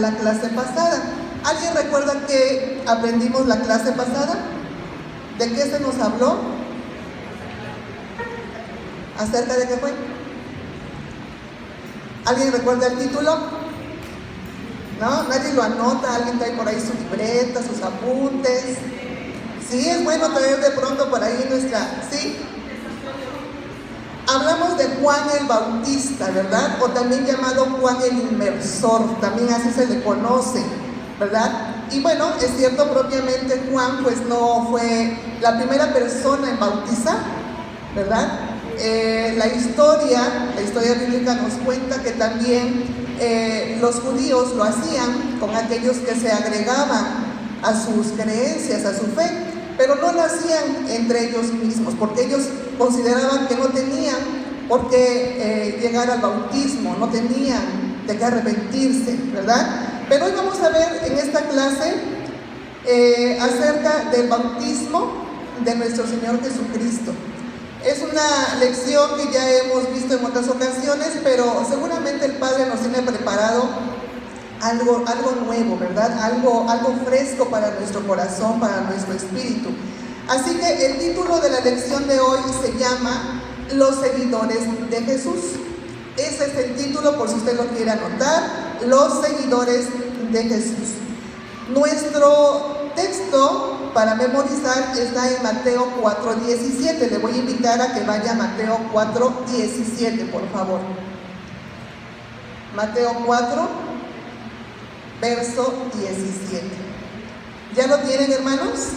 la clase pasada. ¿Alguien recuerda que aprendimos la clase pasada? ¿De qué se nos habló? ¿Acerca de qué fue? ¿Alguien recuerda el título? ¿No? ¿Nadie lo anota? ¿Alguien trae por ahí su libreta, sus apuntes? Sí, es bueno traer de pronto por ahí nuestra... ¿Sí? Hablamos de Juan el Bautista, ¿verdad? O también llamado Juan el Inmersor, también así se le conoce, ¿verdad? Y bueno, es cierto, propiamente Juan pues no fue la primera persona en bautizar, ¿verdad? La historia bíblica nos cuenta que también los judíos lo hacían con aquellos que se agregaban a sus creencias, a su fe, pero no lo hacían entre ellos mismos, porque ellos consideraban que no tenían por qué llegar al bautismo, no tenían de qué arrepentirse, ¿verdad? Pero hoy vamos a ver en esta clase acerca del bautismo de nuestro Señor Jesucristo. Es una lección que ya hemos visto en otras ocasiones, pero seguramente el Padre nos tiene preparado algo nuevo, ¿verdad? Algo fresco para nuestro corazón, para nuestro espíritu. Así que el título de la lección de hoy se llama Los seguidores de Jesús. Ese es el título, por si usted lo quiere anotar, Los seguidores de Jesús. Nuestro texto para memorizar está en Mateo 4:17. Le voy a invitar a que vaya a Mateo 4:17, por favor. Mateo 4, verso 17. ¿Ya lo tienen, hermanos?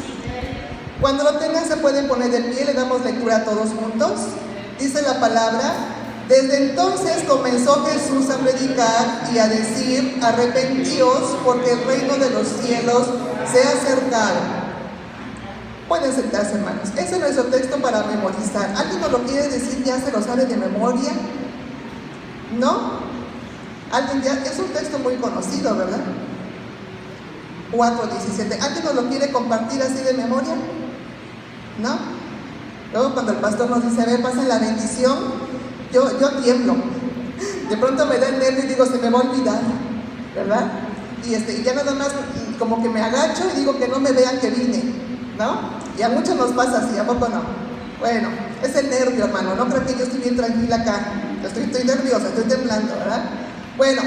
Cuando lo tengan se pueden poner de pie, le damos lectura todos juntos. Dice la palabra: desde entonces comenzó Jesús a predicar y a decir: arrepentíos, porque el reino de los cielos se ha acercado. Pueden sentarse, hermanos. Ese es nuestro texto para memorizar. ¿Alguien nos lo quiere decir? ¿Ya se lo sabe de memoria? ¿No? ¿Alguien ya? Es un texto muy conocido, ¿verdad? 4:17. ¿Alguien nos lo quiere compartir así de memoria? ¿No? Luego cuando el pastor nos dice: a ver, pasen la bendición, yo tiemblo. De pronto me da el nervio y digo: se me va a olvidar, ¿verdad? Y ya nada más como que me agacho y digo que no me vean que vine, ¿no? Y a muchos nos pasa así, ¿a poco no? Bueno, es el nervio, hermano. No creo que yo estoy bien tranquila acá. Estoy nerviosa, estoy temblando, ¿verdad? Bueno,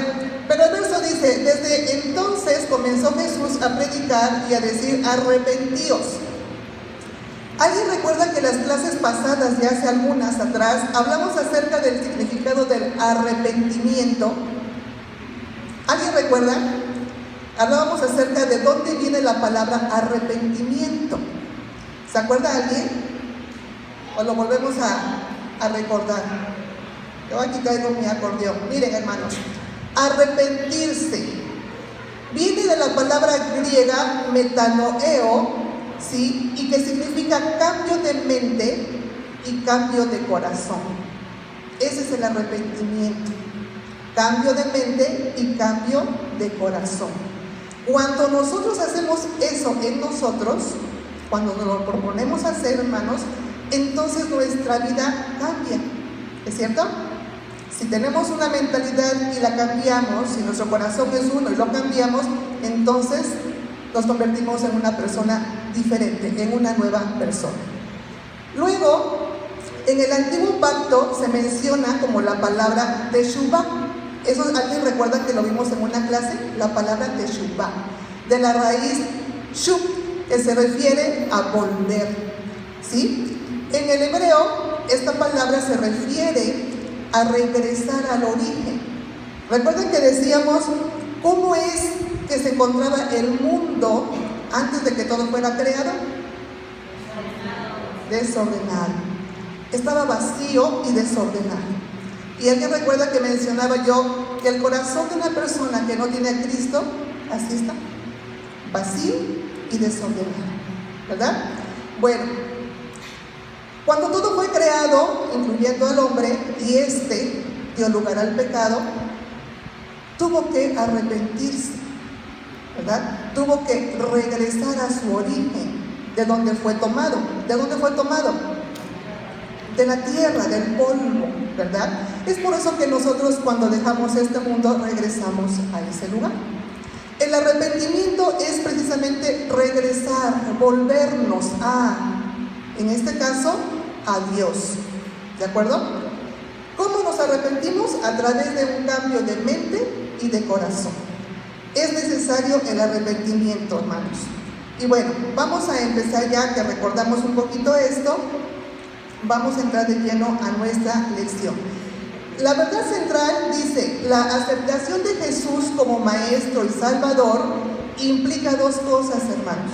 pero el verso dice: desde entonces comenzó Jesús a predicar y a decir: arrepentíos. ¿Alguien recuerda que las clases pasadas, de hace algunas atrás, hablamos acerca del significado del arrepentimiento? ¿Alguien recuerda? Hablábamos acerca de dónde viene la palabra arrepentimiento. ¿Se acuerda alguien? ¿O lo volvemos a recordar? Yo aquí traigo mi acordeón. Miren, hermanos, arrepentirse viene de la palabra griega metanoeo, ¿sí? Y que significa cambio de mente y cambio de corazón. Ese es el arrepentimiento: cambio de mente y cambio de corazón. Cuando nosotros hacemos eso en nosotros, cuando nos lo proponemos hacer, hermanos, entonces nuestra vida cambia. ¿Es cierto? Si tenemos una mentalidad y la cambiamos, si nuestro corazón es uno y lo cambiamos, entonces nos convertimos en una persona diferente, en una nueva persona. Luego, en el antiguo pacto se menciona como la palabra teshuvah. ¿Eso alguien recuerda que lo vimos en una clase? La palabra teshuvah, de la raíz shuv, que se refiere a volver, ¿sí? En el hebreo, esta palabra se refiere a regresar al origen. Recuerden que decíamos cómo es que se encontraba el mundo antes de que todo fuera creado. Desordenado. Estaba vacío y desordenado. Y alguien recuerda que mencionaba yo que el corazón de una persona que no tiene a Cristo, así está, vacío y desordenado, ¿verdad? Bueno, cuando todo fue creado, incluyendo al hombre, y este dio lugar al pecado, tuvo que arrepentirse, ¿verdad? Tuvo que regresar a su origen, de donde fue tomado. ¿De dónde fue tomado? De la tierra, del polvo, ¿verdad? Es por eso que nosotros, cuando dejamos este mundo, regresamos a ese lugar. El arrepentimiento es precisamente regresar, volvernos en este caso, a Dios. ¿De acuerdo? ¿Cómo nos arrepentimos? A través de un cambio de mente y de corazón. Es necesario el arrepentimiento, hermanos. Y bueno, vamos a empezar ya que recordamos un poquito esto. Vamos a entrar de lleno a nuestra lección. La verdad central dice: la aceptación de Jesús como Maestro y Salvador implica dos cosas, hermanos.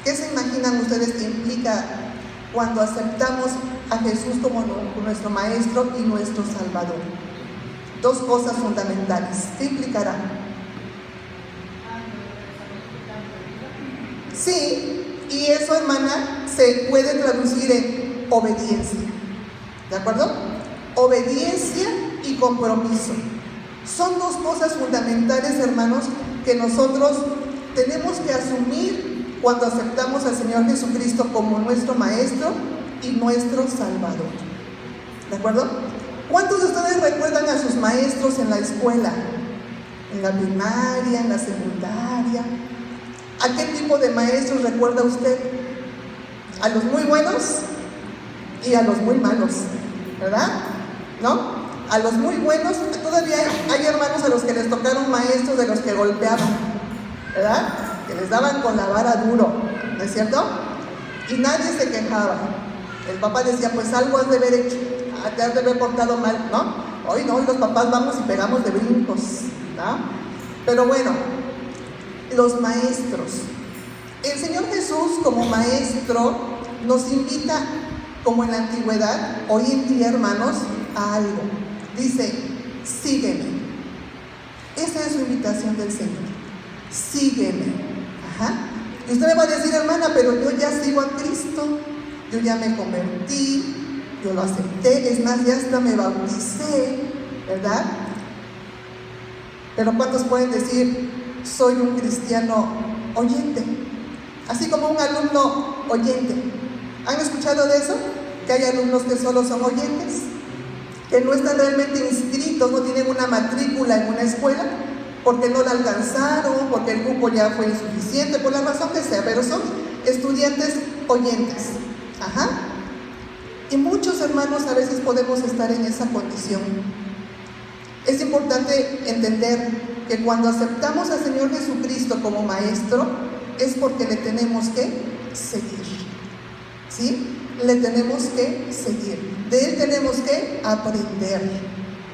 ¿Qué se imaginan ustedes que implica cuando aceptamos a Jesús como nuestro Maestro y nuestro Salvador? Dos cosas fundamentales. ¿Qué implicará? Sí, y eso, hermana, se puede traducir en obediencia. ¿De acuerdo? Obediencia y compromiso. Son dos cosas fundamentales, hermanos, que nosotros tenemos que asumir cuando aceptamos al Señor Jesucristo como nuestro Maestro y nuestro Salvador. ¿De acuerdo? ¿Cuántos de ustedes recuerdan a sus maestros en la escuela? En la primaria, en la secundaria. ¿A qué tipo de maestros recuerda usted? A los muy buenos y a los muy malos, ¿verdad? ¿No? A los muy buenos, todavía hay hermanos a los que les tocaron maestros de los que golpeaban, ¿verdad? Que les daban con la vara duro, ¿no es cierto? Y nadie se quejaba. El papá decía, pues algo has de haber hecho, te has de haber portado mal, ¿no? Hoy no, los papás vamos y pegamos de brincos, ¿no? Pero bueno, los maestros. El Señor Jesús como Maestro nos invita, como en la antigüedad, hoy en día, hermanos, a algo. Dice, sígueme. Esa es su invitación del Señor. Sígueme. Ajá. Y usted me va a decir, hermana, pero yo ya sigo a Cristo. Yo ya me convertí, yo lo acepté, es más, ya hasta me bauticé, ¿verdad? Pero ¿cuántos pueden decir, soy un cristiano oyente? Así como un alumno oyente. ¿Han escuchado de eso? Que hay alumnos que solo son oyentes, que no están realmente inscritos, no tienen una matrícula en una escuela, porque no la alcanzaron, porque el cupo ya fue insuficiente, por la razón que sea, pero son estudiantes oyentes. Ajá. Y muchos hermanos a veces podemos estar en esa condición. Es importante entender que cuando aceptamos al Señor Jesucristo como Maestro, es porque le tenemos que seguir. ¿Sí? Le tenemos que seguir. De Él tenemos que aprender.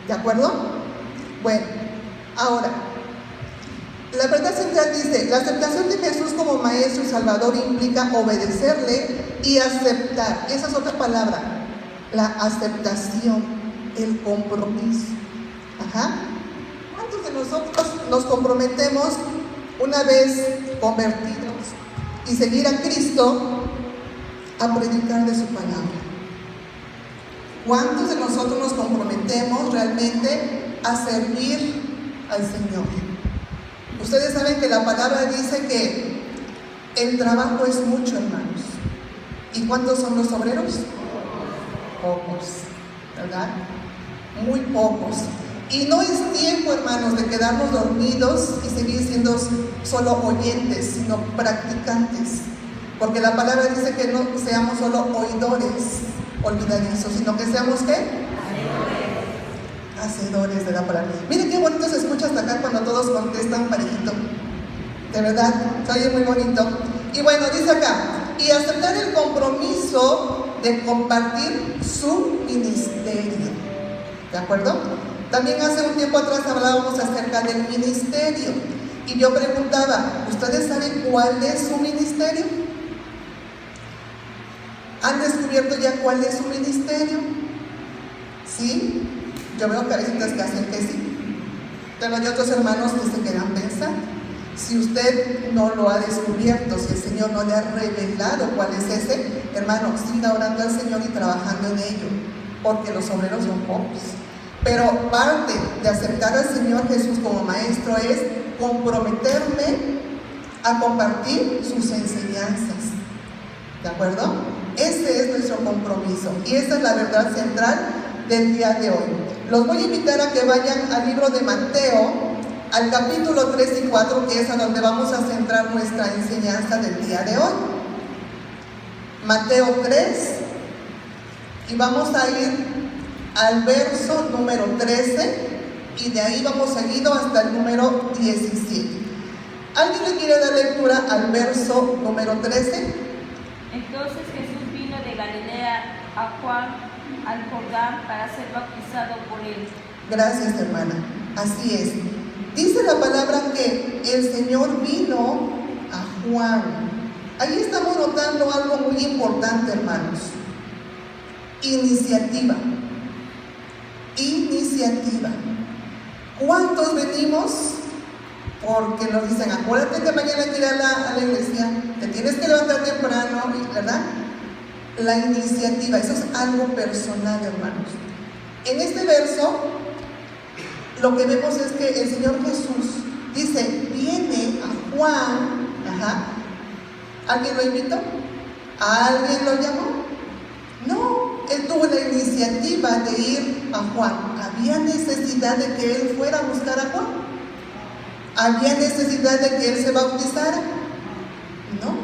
¿De acuerdo? Bueno, ahora, la verdad central dice, la aceptación de Jesús como Maestro y Salvador implica obedecerle y aceptar. Esa es otra palabra, la aceptación, el compromiso. Ajá. ¿Cuántos de nosotros nos comprometemos una vez convertidos y seguir a Cristo a predicar de su palabra? ¿Cuántos de nosotros nos comprometemos realmente a servir al Señor? Ustedes saben que la palabra dice que el trabajo es mucho, hermanos. ¿Y cuántos son los obreros? Pocos, ¿verdad? Muy pocos. Y no es tiempo, hermanos, de quedarnos dormidos y seguir siendo solo oyentes, sino practicantes. Porque la palabra dice que no seamos solo oidores olvidadizos, sino que seamos, ¿qué? Hacedores de la palabra. Miren qué bonito se escucha hasta acá cuando todos contestan parejito. De verdad, se oye muy bonito. Y bueno, dice acá, y aceptar el compromiso de compartir su ministerio. ¿De acuerdo? También hace un tiempo atrás hablábamos acerca del ministerio. Y yo preguntaba, ¿ustedes saben cuál es su ministerio? ¿Han descubierto ya cuál es su ministerio? ¿Sí? Yo veo cabecitas que hacen que sí. Pero hay otros hermanos que se quedan pensando. Si usted no lo ha descubierto, si el Señor no le ha revelado cuál es ese, hermano, siga orando al Señor y trabajando en ello, porque los obreros son pocos. Pero parte de aceptar al Señor Jesús como Maestro es comprometerme a compartir sus enseñanzas. ¿De acuerdo? Ese es nuestro compromiso y esa es la verdad central del día de hoy. Los voy a invitar a que vayan al libro de Mateo, al capítulo 3 y 4, que es a donde vamos a centrar nuestra enseñanza del día de hoy. Mateo 3, y vamos a ir al verso número 13, y de ahí vamos seguido hasta el número 17. ¿Alguien le quiere dar lectura al verso número 13? Entonces Jesús vino de Galilea a Juan al Jordán para ser bautizado por él. Gracias, hermana. Así es. Dice la palabra que el Señor vino a Juan. Ahí estamos notando algo muy importante, hermanos. Iniciativa. Iniciativa. ¿Cuántos venimos? Porque nos dicen, acuérdate que mañana hay que ir a la iglesia, te tienes que levantar temprano, ¿verdad? La iniciativa, eso es algo personal, hermanos. En este verso, lo que vemos es que el Señor Jesús dice, viene a Juan. ¿Alguien lo invitó? ¿Alguien lo llamó? No, él tuvo la iniciativa de ir a Juan. ¿Había necesidad de que él fuera a buscar a Juan? ¿Había necesidad de que él se bautizara? No.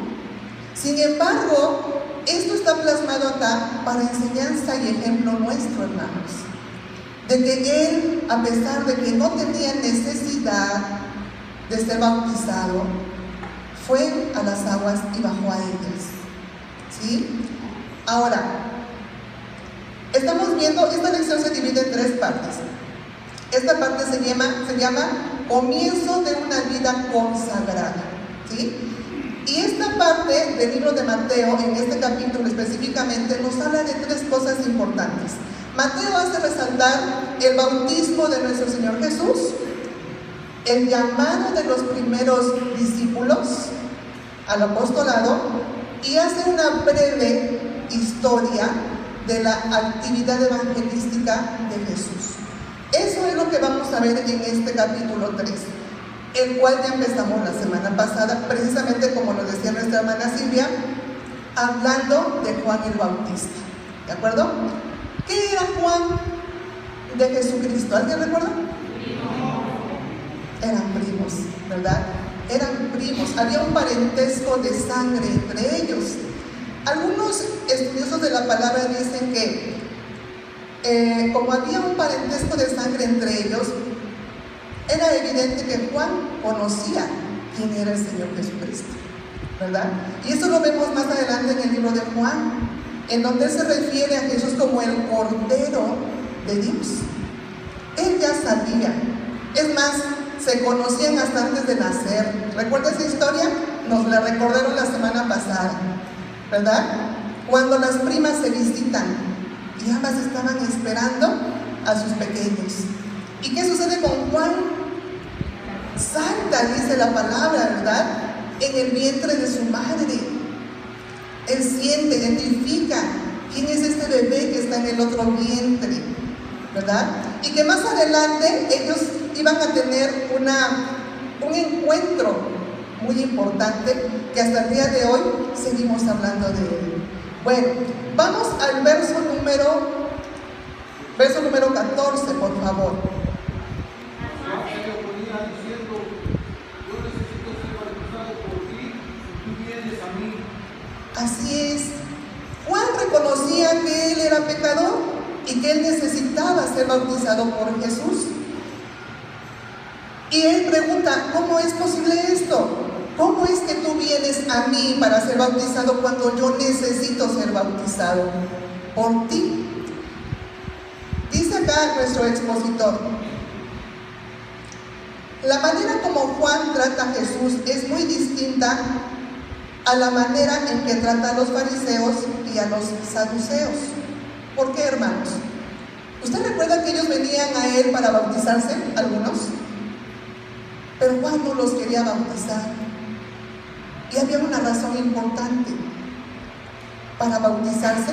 Sin embargo, esto está plasmado acá para enseñanza y ejemplo nuestro, hermanos. De que él, a pesar de que no tenía necesidad de ser bautizado, fue a las aguas y bajó a ellas. ¿Sí? Ahora, estamos viendo, esta lección se divide en 3 partes. Esta parte se llama comienzo de una vida consagrada. ¿Sí? Y esta parte del libro de Mateo, en este capítulo específicamente, nos habla de 3 cosas importantes. Mateo hace resaltar el bautismo de nuestro Señor Jesús, el llamado de los primeros discípulos al apostolado, y hace una breve historia de la actividad evangelística de Jesús. Eso es lo que vamos a ver en este capítulo 3, el cual ya empezamos la semana pasada, precisamente como lo decía nuestra hermana Silvia, hablando de Juan el Bautista. ¿De acuerdo? ¿Qué era Juan de Jesucristo? ¿Alguien recuerda? Eran primos, ¿verdad? Eran primos. Había un parentesco de sangre entre ellos. Algunos estudiosos de la palabra dicen que como había un parentesco de sangre entre ellos, era evidente que Juan conocía quién era el Señor Jesucristo, ¿verdad? Y eso lo vemos más adelante en el libro de Juan, en donde se refiere a Jesús como el Cordero de Dios. Él ya sabía. Es más, se conocían hasta antes de nacer. ¿Recuerda esa historia? Nos la recordaron la semana pasada, ¿verdad? Cuando las primas se visitan y ambas estaban esperando a sus pequeños. ¿Y qué sucede con Juan? Salta, dice la palabra, ¿verdad? En el vientre de su madre. Él siente, identifica quién es este bebé que está en el otro vientre, ¿verdad? Y que más adelante ellos iban a tener un encuentro muy importante, que hasta el día de hoy seguimos hablando de él. Bueno, vamos al verso número 14, por favor. Así es. Juan reconocía que él era pecador y que él necesitaba ser bautizado por Jesús. Y él pregunta, ¿cómo es posible esto? ¿Cómo es que tú vienes a mí para ser bautizado cuando yo necesito ser bautizado por ti? Dice acá nuestro expositor, la manera como Juan trata a Jesús es muy distinta a la manera en que trata a los fariseos y a los saduceos. ¿Por qué, hermanos? ¿Usted recuerda que ellos venían a él para bautizarse? Algunos. Pero Juan no los quería bautizar. Y había una razón importante. Para bautizarse,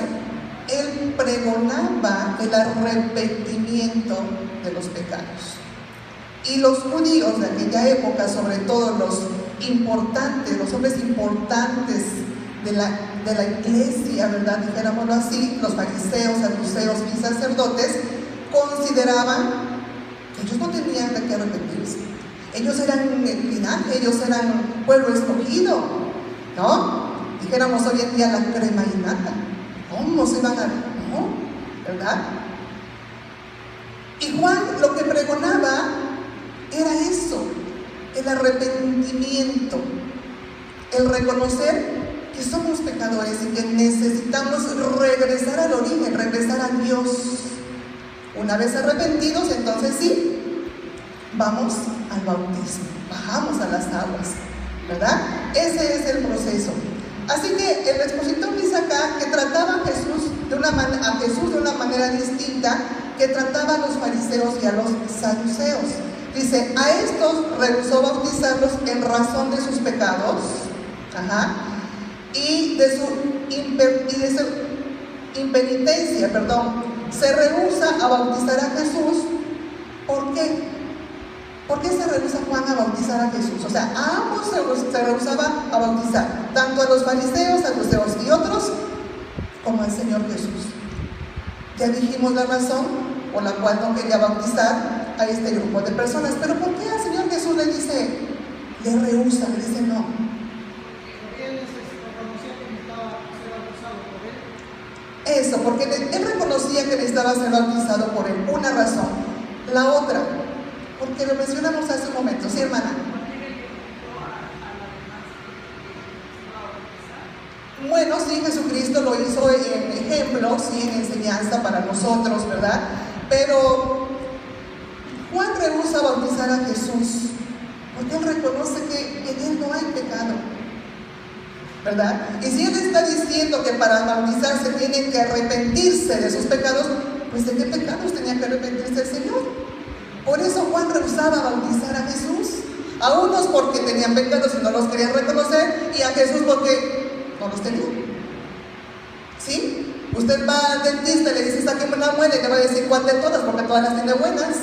él pregonaba el arrepentimiento de los pecados. Y los judíos de aquella época, sobre todo los hombres importantes de la iglesia, ¿verdad? Dijéramoslo así, los fariseos, saduceos y sacerdotes, consideraban que ellos no tenían de qué arrepentirse. Ellos eran el linaje, ellos eran pueblo escogido, ¿no? Dijéramos hoy en día la crema innata. ¿Cómo se van a...? ¿No? ¿Verdad? Y Juan lo que pregonaba era eso, el arrepentimiento, el reconocer que somos pecadores y que necesitamos regresar al origen, regresar a Dios. Una vez arrepentidos, entonces sí, vamos al bautismo, bajamos a las aguas, ¿verdad? Ese es el proceso. Así que el expositor dice acá que trataba a Jesús de una manera distinta que trataba a los fariseos y a los saduceos. Dice, a estos rehusó bautizarlos en razón de sus pecados, y de su impenitencia, se rehúsa a bautizar a Jesús. ¿Por qué? ¿Por qué se rehúsa Juan a bautizar a Jesús? O sea, a ambos se rehusaba a bautizar, tanto a los fariseos, saduceos y otros, como al Señor Jesús. Ya dijimos la razón por la cual no quería bautizar a este grupo de personas. Pero ¿por qué al Señor Jesús le rehúsa, le dice no? Eso, porque él reconocía que necesitaba ser bautizado por él. Una razón. La otra, porque lo mencionamos hace un momento. Sí, hermana. Bueno, sí, Jesucristo lo hizo en ejemplo, sí, en enseñanza para nosotros, ¿verdad? Pero Juan rehúsa bautizar a Jesús porque él reconoce que en él no hay pecado, ¿verdad? Y si él está diciendo que para bautizarse tiene que arrepentirse de sus pecados, pues ¿de qué pecados tenía que arrepentirse el Señor? Por eso Juan rehusaba bautizar a Jesús. A unos porque tenían pecados y no los querían reconocer, y a Jesús porque no los tenía. ¿Sí? Usted va al dentista y le dice, sáqueme una muela, y le va a decir cuál de todas, porque todas las tiene buenas.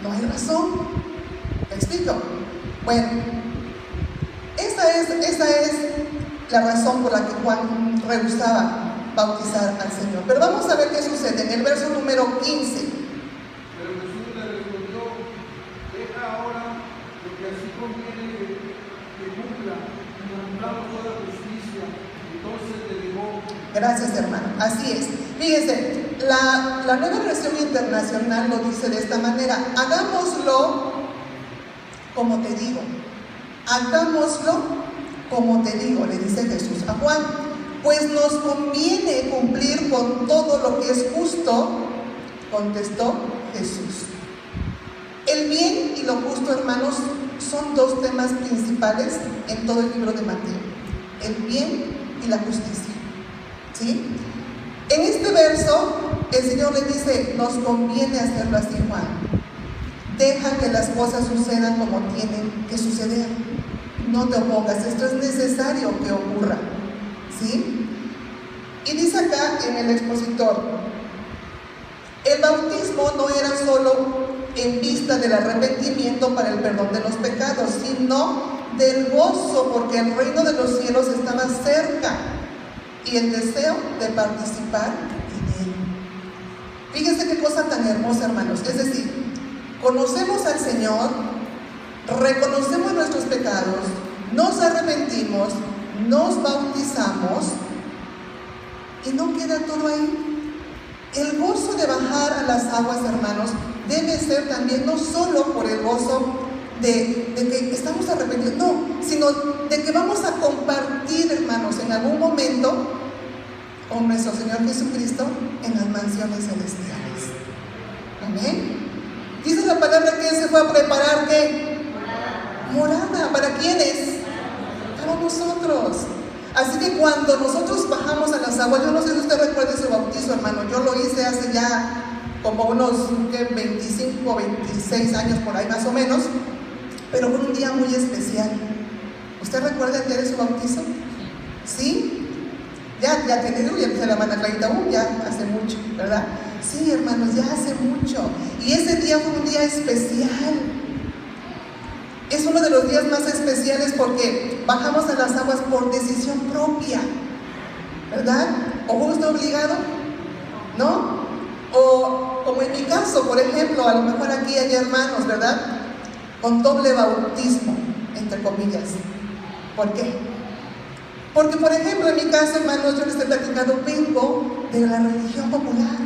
No hay razón. ¿Me explico? Bueno, esa es la razón por la que Juan rehusaba bautizar al Señor. Pero vamos a ver qué sucede en el verso número 15. Pero Jesús le respondió, deja ahora lo que así conviene que cumpla, y anulamos toda justicia. Entonces le dijo. Gracias, hermano. Así es. Fíjense, la nueva versión internacional lo dice de esta manera: hagámoslo como te digo. Hagámoslo como te digo, le dice Jesús a Juan, pues nos conviene cumplir con todo lo que es justo, contestó Jesús. El bien y lo justo, hermanos, son dos temas principales en todo el libro de Mateo: el bien y la justicia. ¿Sí? En este verso, el Señor le dice, nos conviene hacerlo así, Juan. Deja que las cosas sucedan como tienen que suceder. No te opongas, esto es necesario que ocurra. ¿Sí? Y dice acá en el expositor, el bautismo no era solo en vista del arrepentimiento para el perdón de los pecados, sino del gozo porque el reino de los cielos estaba cerca y el deseo de participar en él. Fíjense qué cosa tan hermosa, hermanos. Es decir, conocemos al Señor, reconocemos nuestros pecados, nos arrepentimos, nos bautizamos y no queda todo ahí. El gozo de bajar a las aguas, hermanos, debe ser también no solo por el gozo de que estamos arrepentidos, no, sino de que vamos a compartir, hermanos, en algún momento con nuestro Señor Jesucristo en las mansiones celestiales. Amén. Dice la palabra que Él se fue a preparar, ¿qué? Morada. ¿Para quiénes? Para nosotros. Así que cuando nosotros bajamos a las aguas, yo no sé si usted recuerda ese bautizo, hermano, yo lo hice hace ya como unos 25, 26 años por ahí más o menos, pero fue un día muy especial. ¿Usted recuerda el día de su bautizo? ¿Sí? Ya tiene, ya se la manda clarita, ya hace mucho, ¿verdad? Sí, hermanos, ya hace mucho. Y ese día fue un día especial. Es uno de los días más especiales porque bajamos a las aguas por decisión propia, ¿verdad? ¿O fue usted obligado? ¿No? O como en mi caso, por ejemplo, a lo mejor aquí hay hermanos, ¿verdad? con doble bautismo, entre comillas. ¿Por qué? Porque, por ejemplo, en mi caso, hermanos, yo les he platicado, vengo de la religión popular.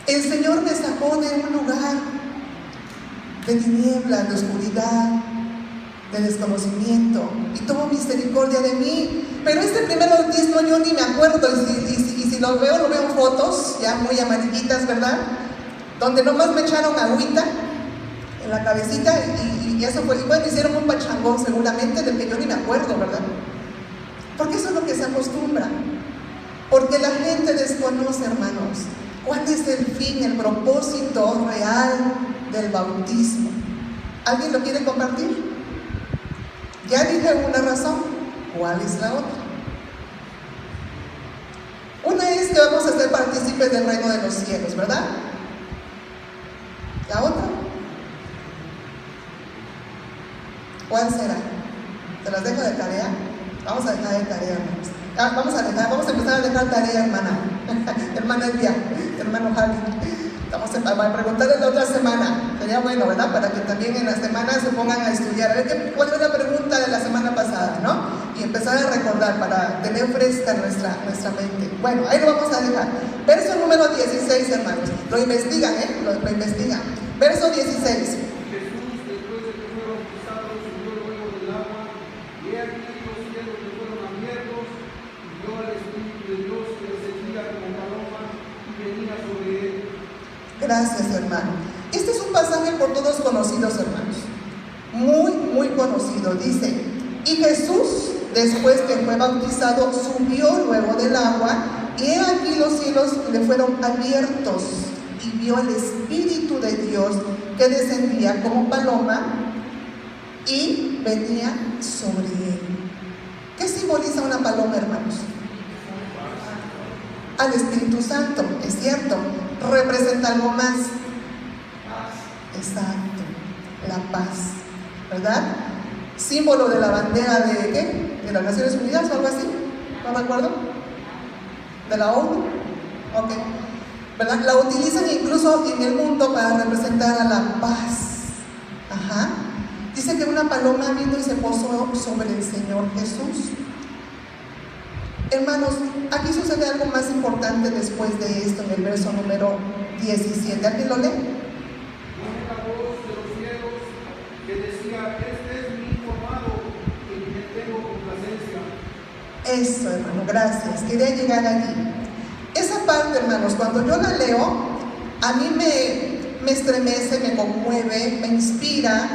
El Señor me sacó de un lugar de tinieblas, de oscuridad, de desconocimiento, y tuvo misericordia de mí. Pero este primer bautismo yo ni me acuerdo, y si lo veo en fotos, ya muy amarillitas, ¿verdad? Donde nomás me echaron agüita en la cabecita, y eso fue, y bueno, hicieron un pachangón seguramente, del que yo ni me acuerdo, ¿verdad? Porque eso es lo que se acostumbra. Porque la gente desconoce, hermanos, cuál es el fin, el propósito real del bautismo. ¿Alguien lo quiere compartir? Ya dije una razón. ¿Cuál es la otra? Una es que vamos a ser partícipes del reino de los cielos, ¿verdad? ¿La otra? ¿Cuál será? ¿Se las dejo de tarea? Vamos a dejar de tarea, hermanos. Vamos a empezar a dejar tarea, hermana. Hermana Elia, hermano Javi. Vamos a preguntarles la otra semana. Sería bueno, ¿verdad? Para que también en la semana se pongan a estudiar. A ver cuál es la pregunta de la semana pasada, ¿no? Y empezar a recordar para tener fresca nuestra mente. Bueno, ahí lo vamos a dejar. Verso número 16, hermanos. Lo investigan, ¿eh? Lo investigan. Verso 16. Gracias, hermano. Este es un pasaje por todos conocidos, hermanos. Muy, muy conocido. Dice, y Jesús, después que fue bautizado, subió luego del agua, y he aquí los cielos le fueron abiertos, y vio el Espíritu de Dios que descendía como paloma y venía sobre él. ¿Qué simboliza una paloma, hermanos? Al Espíritu Santo, es cierto. Representa algo más. Exacto, la paz, ¿verdad? Símbolo de la bandera de ¿qué? De las Naciones Unidas o algo así, no recuerdo. De la ONU, ok, ¿verdad? La utilizan incluso en el mundo para representar a la paz. Ajá. Dice que una paloma vino y se posó sobre el Señor Jesús. Hermanos, aquí sucede algo más importante después de esto, en el verso número 17. ¿Alguien lo lee? La voz de los cielos que decía, este es mi hijo amado, en quien tengo complacencia. Eso, hermano, gracias. Quería llegar allí. Esa parte, hermanos, cuando yo la leo, a mí me estremece, me conmueve, me inspira,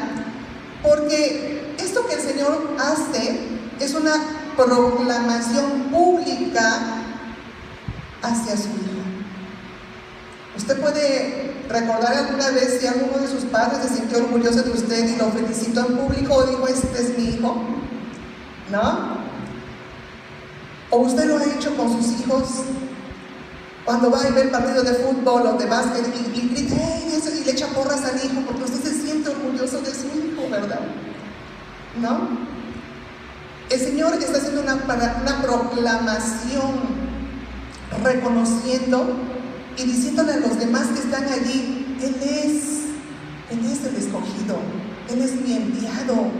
porque esto que el Señor hace es una proclamación pública hacia su hijo. Usted puede recordar alguna vez si alguno de sus padres se sintió orgulloso de usted y lo felicitó en público o dijo, este es mi hijo, ¿no? O usted lo ha hecho con sus hijos cuando va a ver partido de fútbol o de básquet y grita, y le echa porras al hijo porque usted se siente orgulloso de su hijo, ¿verdad? ¿No? El Señor está haciendo una proclamación, reconociendo y diciéndole a los demás que están allí, Él es el escogido, Él es mi enviado.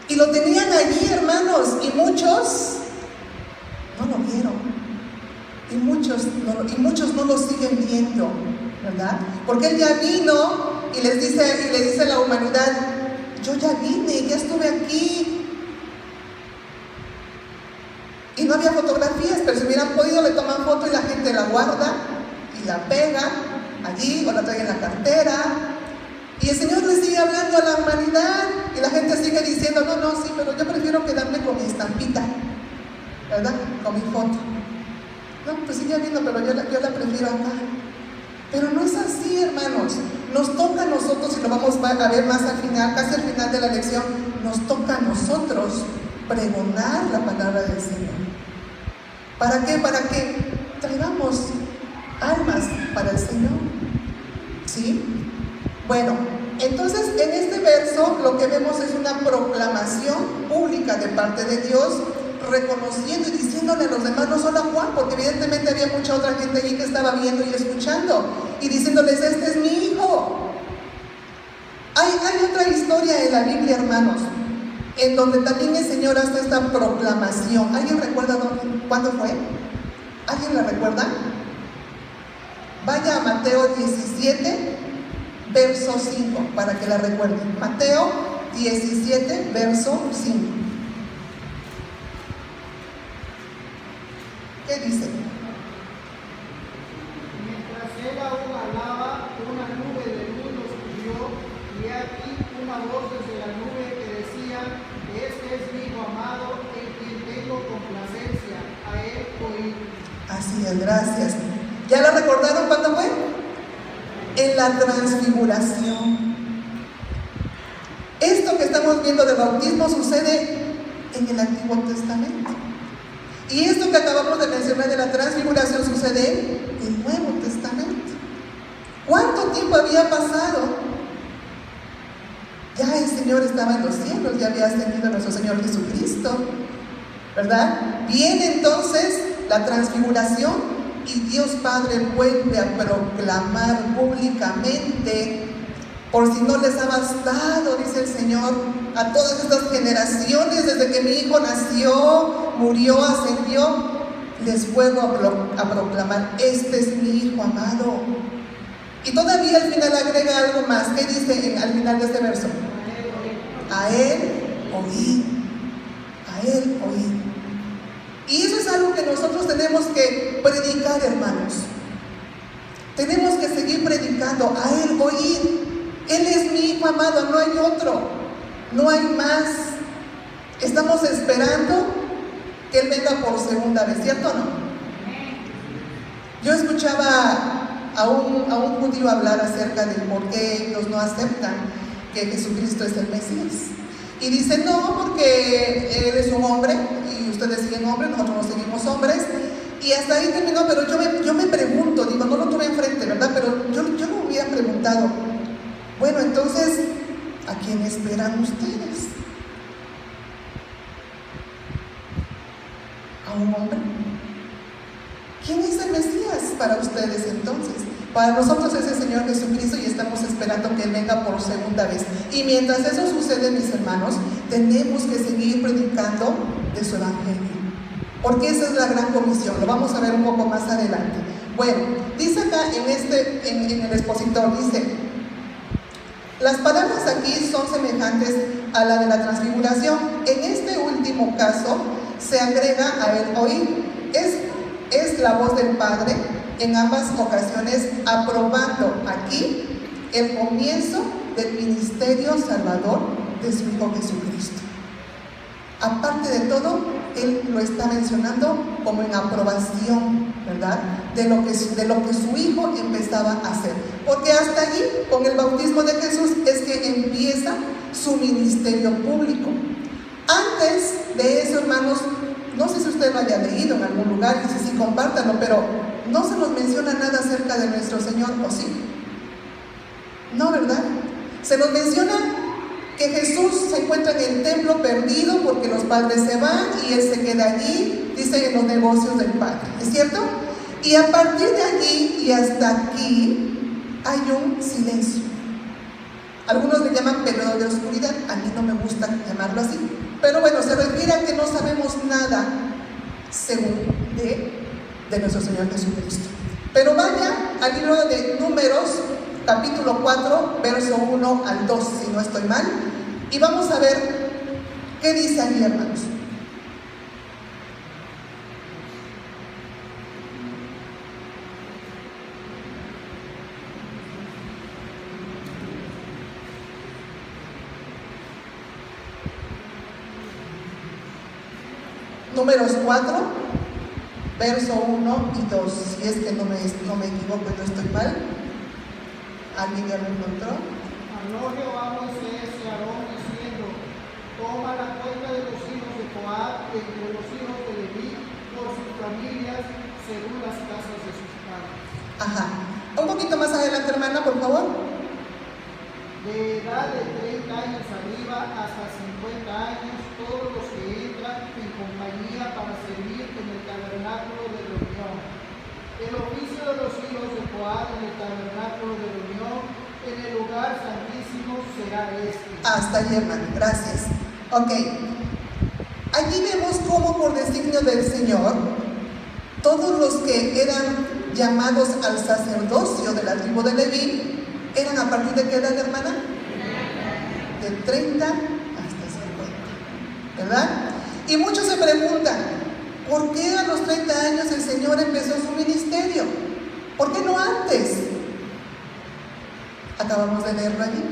Y lo tenían allí, hermanos, y muchos no lo vieron, y muchos no lo siguen viendo, ¿verdad? Porque Él ya vino y le dice a la humanidad, yo ya vine, ya estuve aquí. Y no había fotografías, pero si hubieran podido le toman foto y la gente la guarda y la pega allí o la trae en la cartera. Y el Señor le sigue hablando a la humanidad y la gente sigue diciendo, no, sí, pero yo prefiero quedarme con mi estampita, ¿verdad? Con mi foto. No, pues sigue viendo, pero yo la prefiero acá. Pero no es así, hermanos. Nos toca a nosotros, y lo vamos a ver más al final, casi al final de la lección, nos toca a nosotros pregonar la palabra del Señor. ¿Para qué? Para que traigamos almas para el Señor. ¿Sí? Bueno, entonces en este verso lo que vemos es una proclamación pública de parte de Dios, reconociendo y diciéndole a los demás, no solo a Juan, porque evidentemente había mucha otra gente allí que estaba viendo y escuchando, y diciéndoles, este es mi hijo. Hay otra historia en la Biblia, hermanos, en donde también el Señor hace esta proclamación. ¿Alguien recuerda cuándo fue? ¿Alguien la recuerda? Vaya a Mateo 17, verso 5, para que la recuerden. Mateo 17, verso 5. ¿Qué dice? Mientras él aún hablaba, una nube de luz los cubrió, y aquí una voz desde la nube que decía: Este es mi hijo amado, en quien tengo complacencia, a él oíd. Así es, gracias. ¿Ya la recordaron cuándo fue? En la transfiguración. Esto que estamos viendo del bautismo sucede en el Antiguo Testamento. Y esto que acabamos de mencionar de la transfiguración sucede en el Nuevo Testamento. ¿Cuánto tiempo había pasado? Ya el Señor estaba en los cielos, ya había ascendido nuestro Señor Jesucristo, ¿verdad? Viene entonces la transfiguración y Dios Padre vuelve a proclamar públicamente, por si no les ha bastado, dice el Señor, a todas estas generaciones, desde que mi hijo nació, murió, ascendió, les vuelvo a proclamar: este es mi hijo amado. Y todavía al final agrega algo más. ¿Qué dice al final de este verso? A él oí. A él oí. Y eso es algo que nosotros tenemos que predicar, hermanos. Tenemos que seguir predicando. A él oír. Él es mi hijo amado, no hay otro, no hay más. Estamos esperando que Él venga por segunda vez, ¿cierto o no? Yo escuchaba a un judío hablar acerca de por qué ellos no aceptan que Jesucristo es el Mesías. Y dice: no, porque Él es un hombre y ustedes siguen hombres, nosotros no seguimos hombres. Y hasta ahí terminó, pero yo me pregunto, digo, no lo tuve enfrente, ¿verdad? Pero yo me hubiera preguntado: bueno, entonces, ¿a quién esperan ustedes? ¿A un hombre? ¿Quién es el Mesías para ustedes entonces? Para nosotros es el Señor Jesucristo y estamos esperando que Él venga por segunda vez. Y mientras eso sucede, mis hermanos, tenemos que seguir predicando de su Evangelio. Porque esa es la gran comisión. Lo vamos a ver un poco más adelante. Bueno, dice acá en el expositor, dice: las palabras aquí son semejantes a la de la transfiguración. En este último caso se agrega a él oír. Es la voz del Padre en ambas ocasiones, aprobando aquí el comienzo del ministerio salvador de su Hijo Jesucristo. Aparte de todo, Él lo está mencionando como en aprobación, ¿verdad? De lo que su Hijo empezaba a hacer. Porque hasta allí, con el bautismo de Jesús, es que empieza su ministerio público. Antes de eso, hermanos, no sé si usted lo haya leído en algún lugar, y si sí, compártanlo, pero no se nos menciona nada acerca de nuestro Señor, ¿o sí? No, ¿verdad? Se nos menciona que Jesús se encuentra en el templo perdido porque los padres se van y Él se queda allí, dice, en los negocios del Padre, ¿es cierto? Y a partir de allí y hasta aquí hay un silencio. Algunos le llaman periodo de oscuridad, a mí no me gusta llamarlo así, pero bueno, se refiere a que no sabemos nada según de nuestro Señor Jesucristo. Pero vaya al libro de Números, capítulo 4, verso 1 al 2, si no estoy mal, y vamos a ver qué dice allí, hermanos. Números 4, verso 1 y 2, si es que no me equivoco y no estoy mal. ¿Alguien ya lo encontró? Habló Jehová a Moisés y a Aarón diciendo: toma la cuenta de los hijos de Coat entre los hijos de Leví por sus familias según las casas de sus padres. Ajá. Un poquito más adelante, hermana, por favor. De edad de 30 años arriba hasta 50 años, todos los que entran en compañía para servir en el tabernáculo de reunión. El oficio de los hijos de Coat en el tabernáculo de reunión en el lugar santísimo será este. Hasta ahí, hermano, gracias. Ok. Allí vemos cómo por designio del Señor, todos los que eran llamados al sacerdocio de la tribu de Leví, eran a partir de qué edad, hermana? De 30 hasta 50, ¿verdad? Y muchos se preguntan, ¿por qué a los 30 años el Señor empezó su ministerio? ¿Por qué no antes? Acabamos de leerlo allí.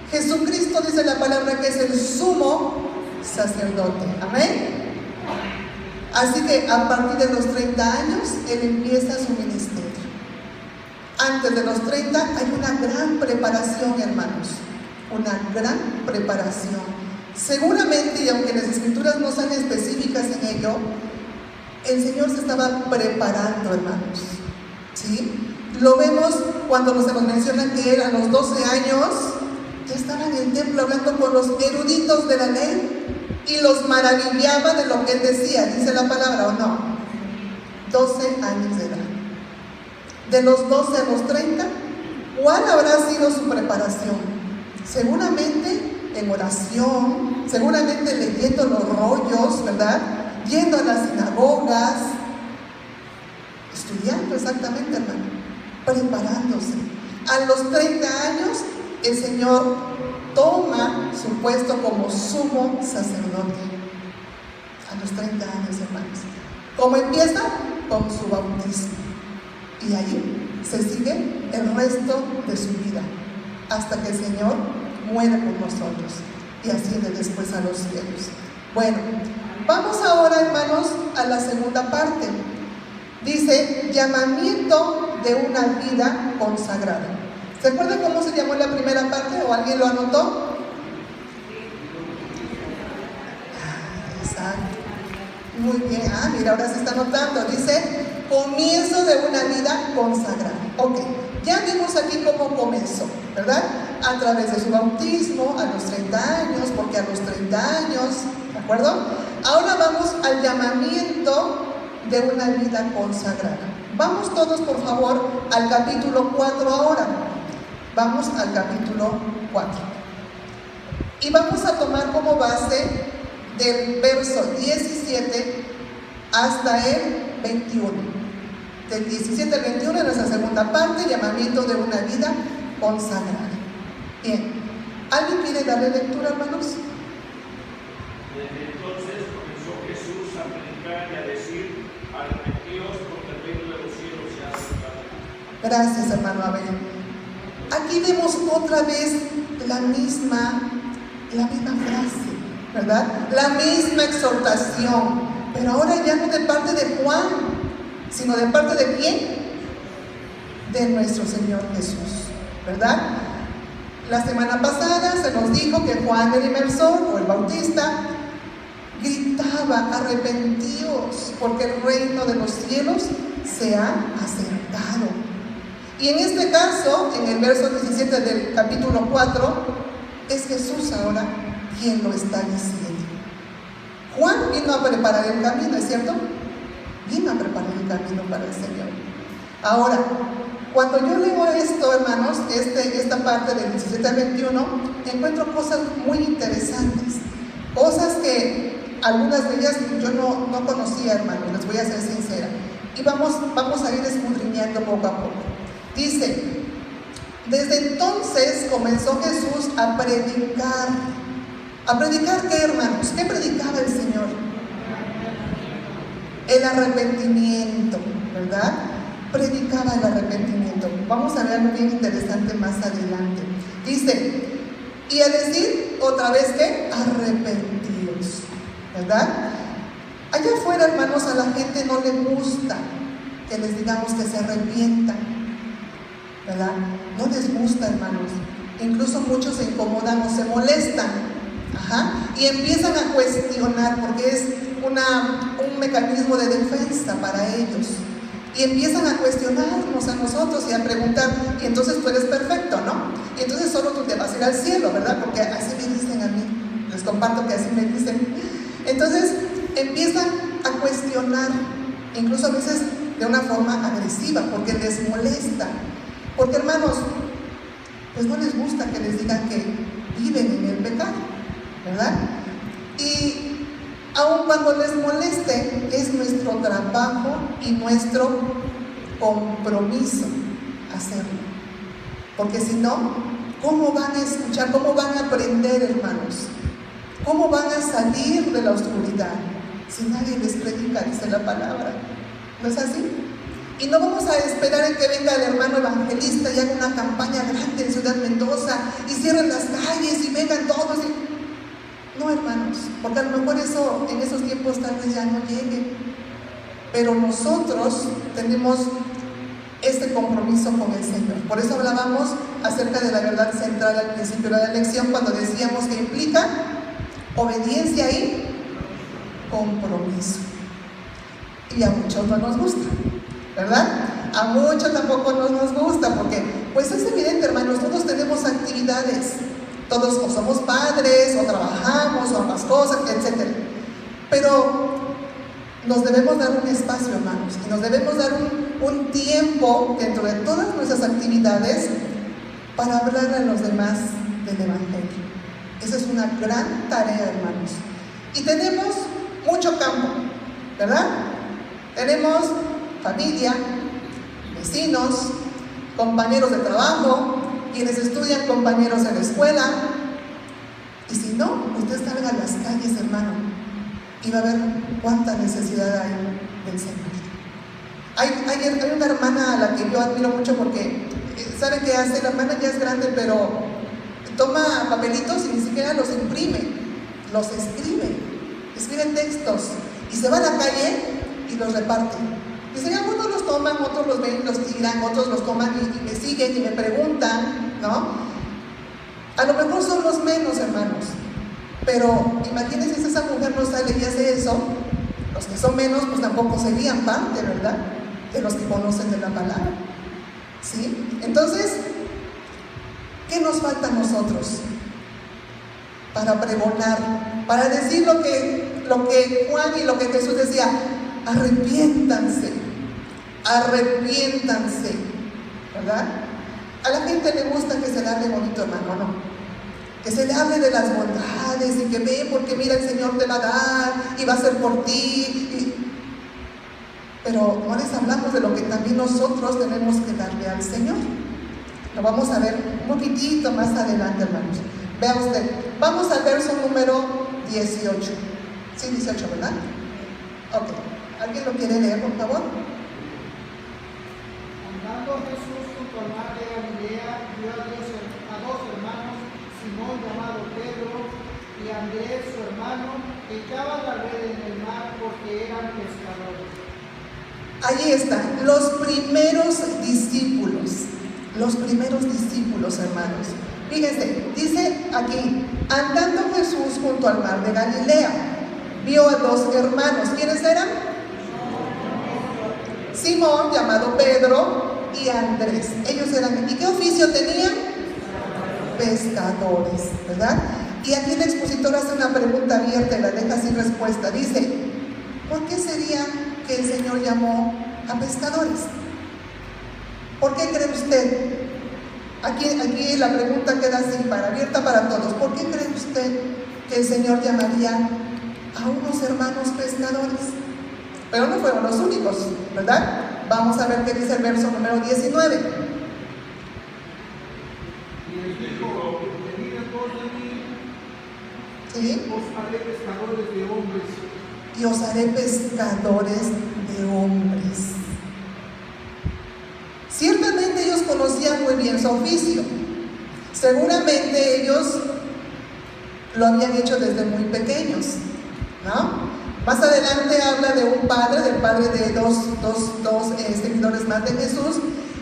Jesucristo dice la palabra que es el sumo sacerdote. Amén. Así que a partir de los 30 años, Él empieza su ministerio. Antes de los 30 hay una gran preparación, hermanos. Una gran preparación. Seguramente, y aunque las escrituras no sean específicas en ello, el Señor se estaba preparando, hermanos. ¿Sí? Lo vemos cuando se nos menciona que Él a los 12 años ya estaba en el templo hablando con los eruditos de la ley y los maravillaba de lo que Él decía. ¿Dice la palabra o no? 12 años de edad. De los 12 a los 30, ¿cuál habrá sido su preparación? Seguramente en oración, seguramente leyendo los rollos, ¿verdad? Yendo a las sinagogas, estudiando exactamente, hermano, preparándose. A los 30 años, el Señor toma su puesto como sumo sacerdote. A los 30 años, hermanos. ¿Cómo empieza? Con su bautismo. Y ahí se sigue el resto de su vida, hasta que el Señor muere por nosotros y asciende después a los cielos. Bueno, vamos ahora, hermanos, a la segunda parte. Dice, llamamiento de una vida consagrada. ¿Se acuerdan cómo se llamó la primera parte? ¿O alguien lo anotó? Exacto. Muy bien. Mira, ahora se está anotando. Dice, comienzo de una vida consagrada. Ok, ya vimos aquí cómo comenzó, ¿verdad? A través de su bautismo, a los 30 años, porque a los 30 años, ¿de acuerdo? Ahora vamos al llamamiento de una vida consagrada. Vamos todos, por favor, al capítulo 4 ahora. Vamos al capítulo 4. Y vamos a tomar como base del verso 17 hasta el 21. Del 17 al 21 en nuestra segunda parte, llamamiento de una vida consagrada. Bien. ¿Alguien quiere darle lectura, hermanos? Desde entonces comenzó Jesús a predicar y a decir, arrepentíos porque el reino de los cielos se ha acercado. Gracias, hermano Abel. Aquí vemos otra vez la misma frase, ¿verdad? La misma exhortación, pero ahora ya no de parte de Juan, sino de parte de ¿quién? De nuestro Señor Jesús, ¿verdad? La semana pasada se nos dijo que Juan el Inmersor o el Bautista gritaba, arrepentíos, porque el reino de los cielos se ha acercado. Y en este caso, en el verso 17 del capítulo 4, es Jesús ahora quien lo está diciendo. Juan vino a preparar el camino, ¿es cierto? Vino a preparar el camino para el Señor. Ahora, cuando yo leo esto, hermanos, esta parte del 17 al 21, encuentro cosas muy interesantes. Cosas que algunas de ellas yo no conocía, hermanos, les voy a ser sincera. Y vamos a ir escudriñando poco a poco. Dice, desde entonces comenzó Jesús a predicar. ¿A predicar qué, hermanos? ¿Qué predicaba el Señor? El arrepentimiento, ¿verdad? Predicaba el arrepentimiento. Vamos a ver algo bien interesante más adelante. Dice, y a decir otra vez que arrepentíos, ¿verdad? Allá afuera, hermanos, a la gente no le gusta que les digamos que se arrepientan, ¿verdad? No les gusta, hermanos. Incluso muchos se incomodan o se molestan. Y empiezan a cuestionar, porque es un mecanismo de defensa para ellos. Y empiezan a cuestionarnos a nosotros y a preguntar, y entonces tú eres perfecto, ¿no? Y entonces solo tú te vas a ir al cielo, ¿verdad? Porque así me dicen a mí. Les comparto que así me dicen. Entonces empiezan a cuestionar, incluso a veces de una forma agresiva, porque les molesta. Porque, hermanos, pues no les gusta que les digan que viven en el pecado, ¿verdad? Y aun cuando les moleste, es nuestro trabajo y nuestro compromiso hacerlo. Porque si no, ¿cómo van a escuchar? ¿Cómo van a aprender, hermanos? ¿Cómo van a salir de la oscuridad si nadie les predica, dice la palabra? ¿No es así? Y no vamos a esperar en que venga el hermano evangelista y haga una campaña grande en Ciudad Mendoza y cierren las calles y vengan todos. No, hermanos, porque a lo mejor eso en esos tiempos tal vez ya no llegue. Pero nosotros tenemos este compromiso con el Señor. Por eso hablábamos acerca de la verdad central al principio de la lección, cuando decíamos que implica obediencia y compromiso. Y a muchos no nos gusta, ¿verdad? A muchos tampoco nos gusta, porque pues es evidente, hermanos, todos tenemos actividades, todos o somos padres, o trabajamos, o ambas cosas, etc. Pero nos debemos dar un espacio, hermanos, y nos debemos dar un tiempo dentro de todas nuestras actividades para hablar a los demás del Evangelio. Esa es una gran tarea, hermanos. Y tenemos mucho campo, ¿verdad? Tenemos familia, vecinos, compañeros de trabajo, quienes estudian, compañeros en la escuela. Y si no, usted salga a las calles, hermano, y va a ver cuánta necesidad hay del Señor. Hay una hermana a la que yo admiro mucho porque, ¿sabe qué hace? La hermana ya es grande, pero toma papelitos y ni siquiera los imprime, los escribe textos y se va a la calle y los reparte. Dice, algunos los toman, otros los ven y los tiran, otros los toman y me siguen y me preguntan, ¿no? A lo mejor son los menos, hermanos, pero imagínense si esa mujer no sale y hace eso, los que son menos pues tampoco serían parte, ¿verdad?, de los que conocen de la palabra, ¿sí? Entonces, ¿qué nos falta a nosotros para pregonar, para decir lo que Juan y lo que Jesús decía? Arrepiéntanse, ¿verdad? A la gente le gusta que se le hable bonito, hermano, ¿no? Que se le hable de las bondades y que ve, porque mira, el Señor te va a dar y va a hacer por ti. Pero no les hablamos de lo que también nosotros tenemos que darle al Señor. Lo vamos a ver un poquitito más adelante, hermanos. Vea usted, vamos al verso número 18. Sí, 18, ¿verdad? Ok. ¿Alguien lo quiere leer, por favor? Andando Jesús junto al mar de Galilea, vio a dos hermanos, Simón llamado Pedro y Andrés su hermano, que echaban la red en el mar porque eran pescadores. Allí están, los primeros discípulos, hermanos. Fíjense, dice aquí, andando Jesús junto al mar de Galilea, vio a dos hermanos. ¿Quiénes eran? Simón, llamado Pedro, y Andrés. Ellos eran, ¿y qué oficio tenían? Pescadores, ¿verdad? Y aquí el expositor hace una pregunta abierta y la deja sin respuesta. Dice, ¿por qué sería que el Señor llamó a pescadores? ¿Por qué cree usted? Aquí la pregunta queda así, abierta para todos. ¿Por qué cree usted que el Señor llamaría a unos hermanos pescadores? Pero no fueron los únicos, ¿verdad? Vamos a ver qué dice el verso número 19. Y les dijo, venid en pos de mí, ¿Sí? os haré pescadores de hombres. Y os haré pescadores de hombres. Ciertamente ellos conocían muy bien su oficio. Seguramente ellos lo habían hecho desde muy pequeños, ¿no? Más adelante habla de un padre, del padre de dos seguidores más de Jesús,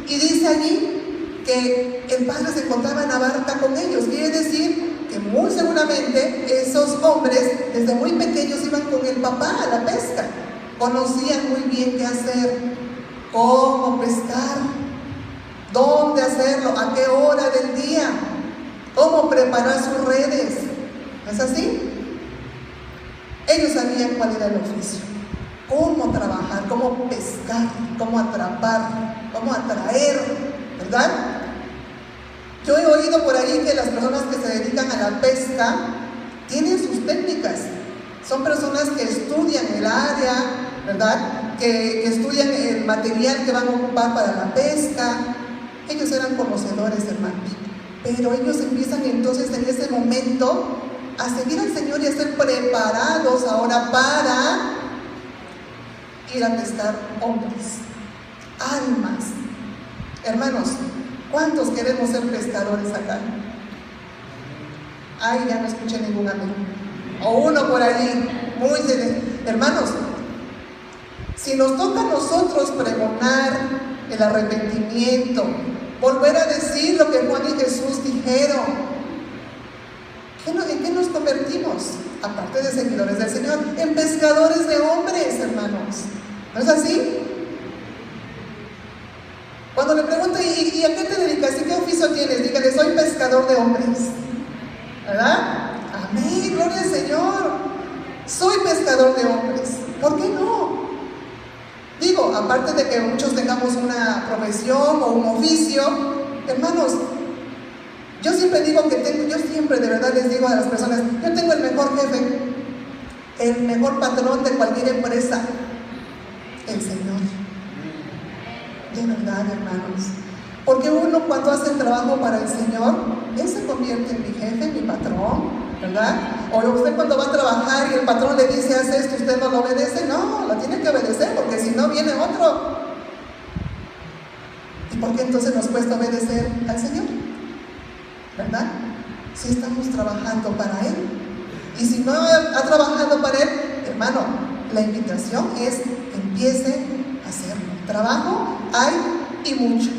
y dice allí que el padre se encontraba en la barca con ellos. Quiere decir que muy seguramente esos hombres desde muy pequeños iban con el papá a la pesca. Conocían muy bien qué hacer, cómo pescar, dónde hacerlo, a qué hora del día, cómo preparar sus redes. ¿No es así? Ellos sabían cuál era el oficio, cómo trabajar, cómo pescar, cómo atrapar, cómo atraer, ¿verdad? Yo he oído por ahí que las personas que se dedican a la pesca tienen sus técnicas. Son personas que estudian el área, ¿verdad? Que estudian el material que van a ocupar para la pesca. Ellos eran conocedores, hermanos. Pero ellos empiezan entonces en ese momento a seguir al Señor y a ser preparados ahora para ir a pescar hombres, almas. Hermanos, ¿cuántos queremos ser pescadores acá? Ay, ya no escuché ningún amigo. O uno por allí, muy hermanos, si nos toca a nosotros pregonar el arrepentimiento, volver a decir lo que Juan y Jesús dijeron, ¿en qué nos convertimos? Aparte de seguidores del Señor, en pescadores de hombres, hermanos. ¿No es así? Cuando le pregunto, ¿y a qué te dedicas? ¿Y qué oficio tienes? Dígale, soy pescador de hombres. ¿Verdad? Amén, gloria al Señor. Soy pescador de hombres. ¿Por qué no? Digo, aparte de que muchos tengamos una profesión o un oficio, hermanos, yo siempre digo yo siempre de verdad les digo a las personas, yo tengo el mejor jefe, el mejor patrón de cualquier empresa, el Señor. De verdad, hermanos. Porque uno cuando hace el trabajo para el Señor, Él se convierte en mi jefe, mi patrón, ¿verdad? O usted cuando va a trabajar y el patrón le dice, haz esto, usted no lo obedece, no, lo tiene que obedecer, porque si no viene otro. ¿Y por qué entonces nos cuesta obedecer al Señor? ¿Verdad? Si estamos trabajando para Él. Y si no ha trabajado para Él, hermano, la invitación es que empiece a hacerlo. Trabajo hay y mucho.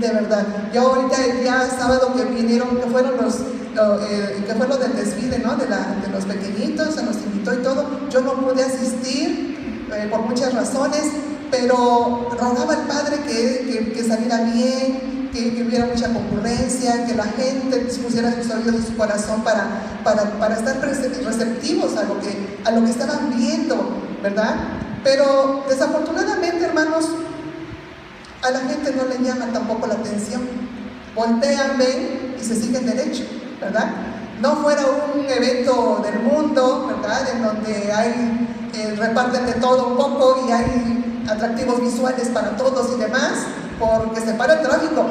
De verdad, yo ahorita el día sábado que vinieron, que fueron que fue lo del desfile, ¿no? De los pequeñitos, se nos invitó y todo. Yo no pude asistir por muchas razones, pero rogaba al Padre que saliera bien, que hubiera mucha concurrencia, que la gente pusiera sus oídos y su corazón para estar receptivos a lo que estaban viendo, ¿verdad? Pero desafortunadamente, hermanos, a la gente no le llama tampoco la atención. Voltean, ven y se siguen derecho, ¿verdad? No fuera un evento del mundo, ¿verdad? En donde reparten de todo un poco y hay atractivos visuales para todos y demás, porque se para el tráfico,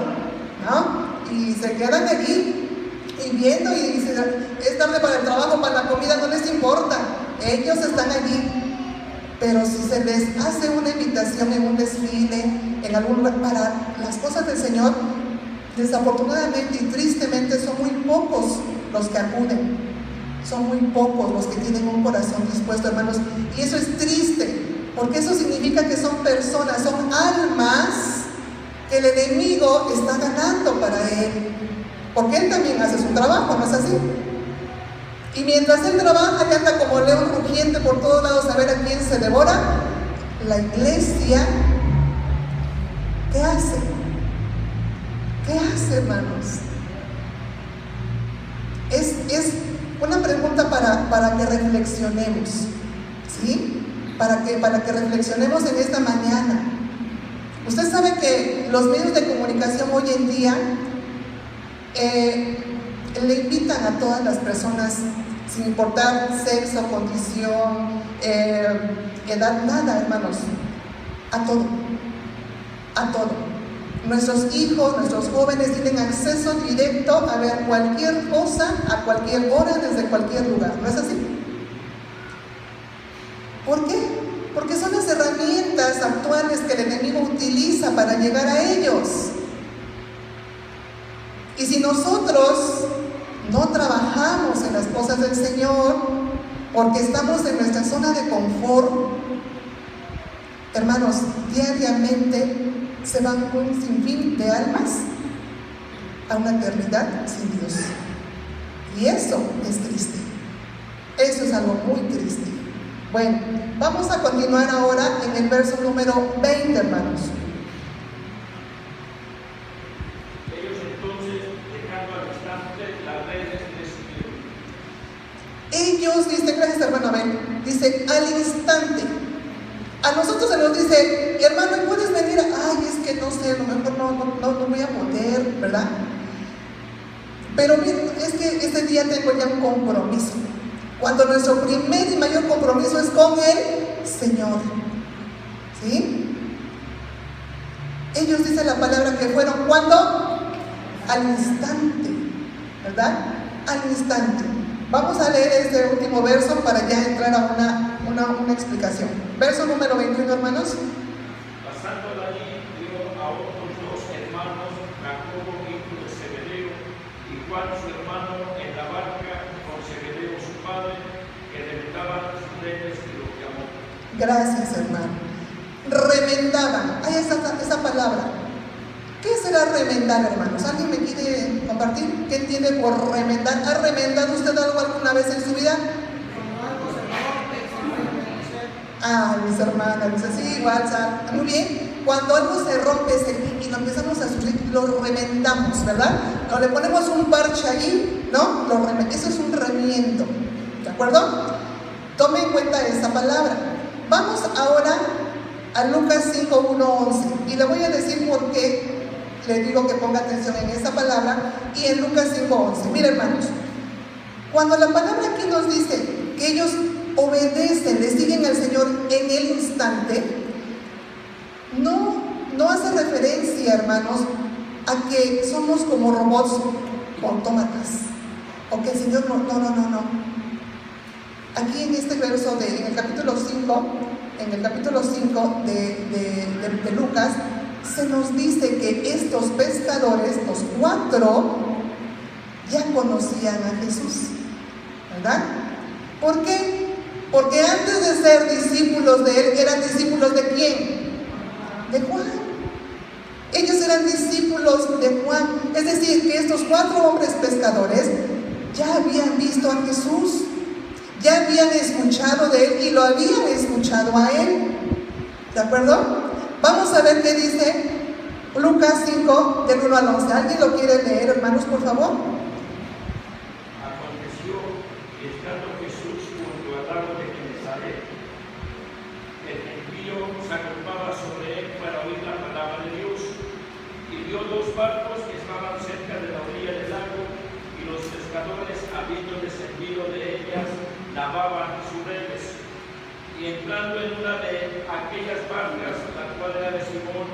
¿no? Y se quedan allí y viendo y dicen, es tarde para el trabajo, para la comida, no les importa. Ellos están allí. Pero si se les hace una invitación en un desfile, en algún para las cosas del Señor, desafortunadamente y tristemente son muy pocos los que acuden. Son muy pocos los que tienen un corazón dispuesto, hermanos. Y eso es triste, porque eso significa que son personas, son almas que el enemigo está ganando para él. Porque él también hace su trabajo, ¿no es así? Y mientras él trabaja y anda como león rugiente por todos lados a ver a quién se devora, la iglesia, ¿qué hace? ¿Qué hace, hermanos? Es una pregunta para que reflexionemos, ¿sí? Para que reflexionemos en esta mañana. Usted sabe que los medios de comunicación hoy en día le invitan a todas las personas, sin importar sexo, condición, edad, nada, hermanos, a todo, a todo. Nuestros hijos, nuestros jóvenes tienen acceso directo a ver cualquier cosa, a cualquier hora, desde cualquier lugar, ¿no es así? ¿Por qué? Porque son las herramientas actuales que el enemigo utiliza para llegar a ellos. Y si nosotros no trabajamos en las cosas del Señor, porque estamos en nuestra zona de confort, hermanos, diariamente se van un sinfín de almas a una eternidad sin Dios. Y eso es triste. Eso es algo muy triste. Bueno, vamos a continuar ahora en el verso número 20, hermanos. Ellos, dice, gracias hermano Abel, dice, al instante. A nosotros se nos dice, hermano, ¿puedes venir? Ay, es que no sé, a lo mejor no voy a poder, ¿verdad? Pero es que ese día tengo ya un compromiso. Cuando nuestro primer y mayor compromiso es con el Señor. ¿Sí? Ellos dicen la palabra que fueron cuando al instante, ¿verdad? Al instante. Vamos a leer este último verso para ya entrar a una explicación. Verso número 21, hermanos. Pasando de allí, vio a otros dos hermanos, Jacobo, hijo de Zebedeo, y Juan, su hermano, en la barca con Zebedeo, su padre, que rementaban sus redes y los llamó. Gracias, hermano. Remendaban. Ahí está esa palabra. ¿Qué será remendar, hermanos? ¿Alguien me quiere compartir? ¿Qué entiende por remendar? ¿Ha remendado usted algo alguna vez en su vida? Mis hermanas, dice, sí, igual, muy bien. Cuando algo se rompe y lo empezamos a sufrir, lo remendamos, ¿verdad? O le ponemos un parche ahí, ¿no? Eso es un remiendo, ¿de acuerdo? Tome en cuenta esa palabra. Vamos ahora a Lucas 5, 1, 11. Y le voy a decir por qué le digo que ponga atención en esa palabra y en Lucas 5, 11. Mire, hermanos, cuando la palabra aquí nos dice que ellos obedecen, le siguen al Señor en el instante, no hace referencia, hermanos, a que somos como robots autómatas o que el Señor no. Aquí en este verso en el capítulo 5 de Lucas, se nos dice que estos pescadores, los 4, ya conocían a Jesús, ¿verdad? ¿Por qué? Porque antes de ser discípulos de Él, ¿eran discípulos de quién? De Juan. Ellos eran discípulos de Juan. Es decir, que estos 4 hombres pescadores ya habían visto a Jesús, ya habían escuchado de Él y lo habían escuchado a Él. ¿De acuerdo? Vamos a ver qué dice Lucas 5, del 1 al 11. ¿Alguien lo quiere leer, hermanos, por favor? Aconteció que estando Jesús junto al lago de Genesaret, el gentío se agolpaba sobre él para oír la palabra de Dios, y vio 2 barcos que estaban cerca de la orilla del lago, y los pescadores, habiendo descendido de ellas, lavaban sus redes. Y entrando en una de aquellas barcas, la cual era de Simón,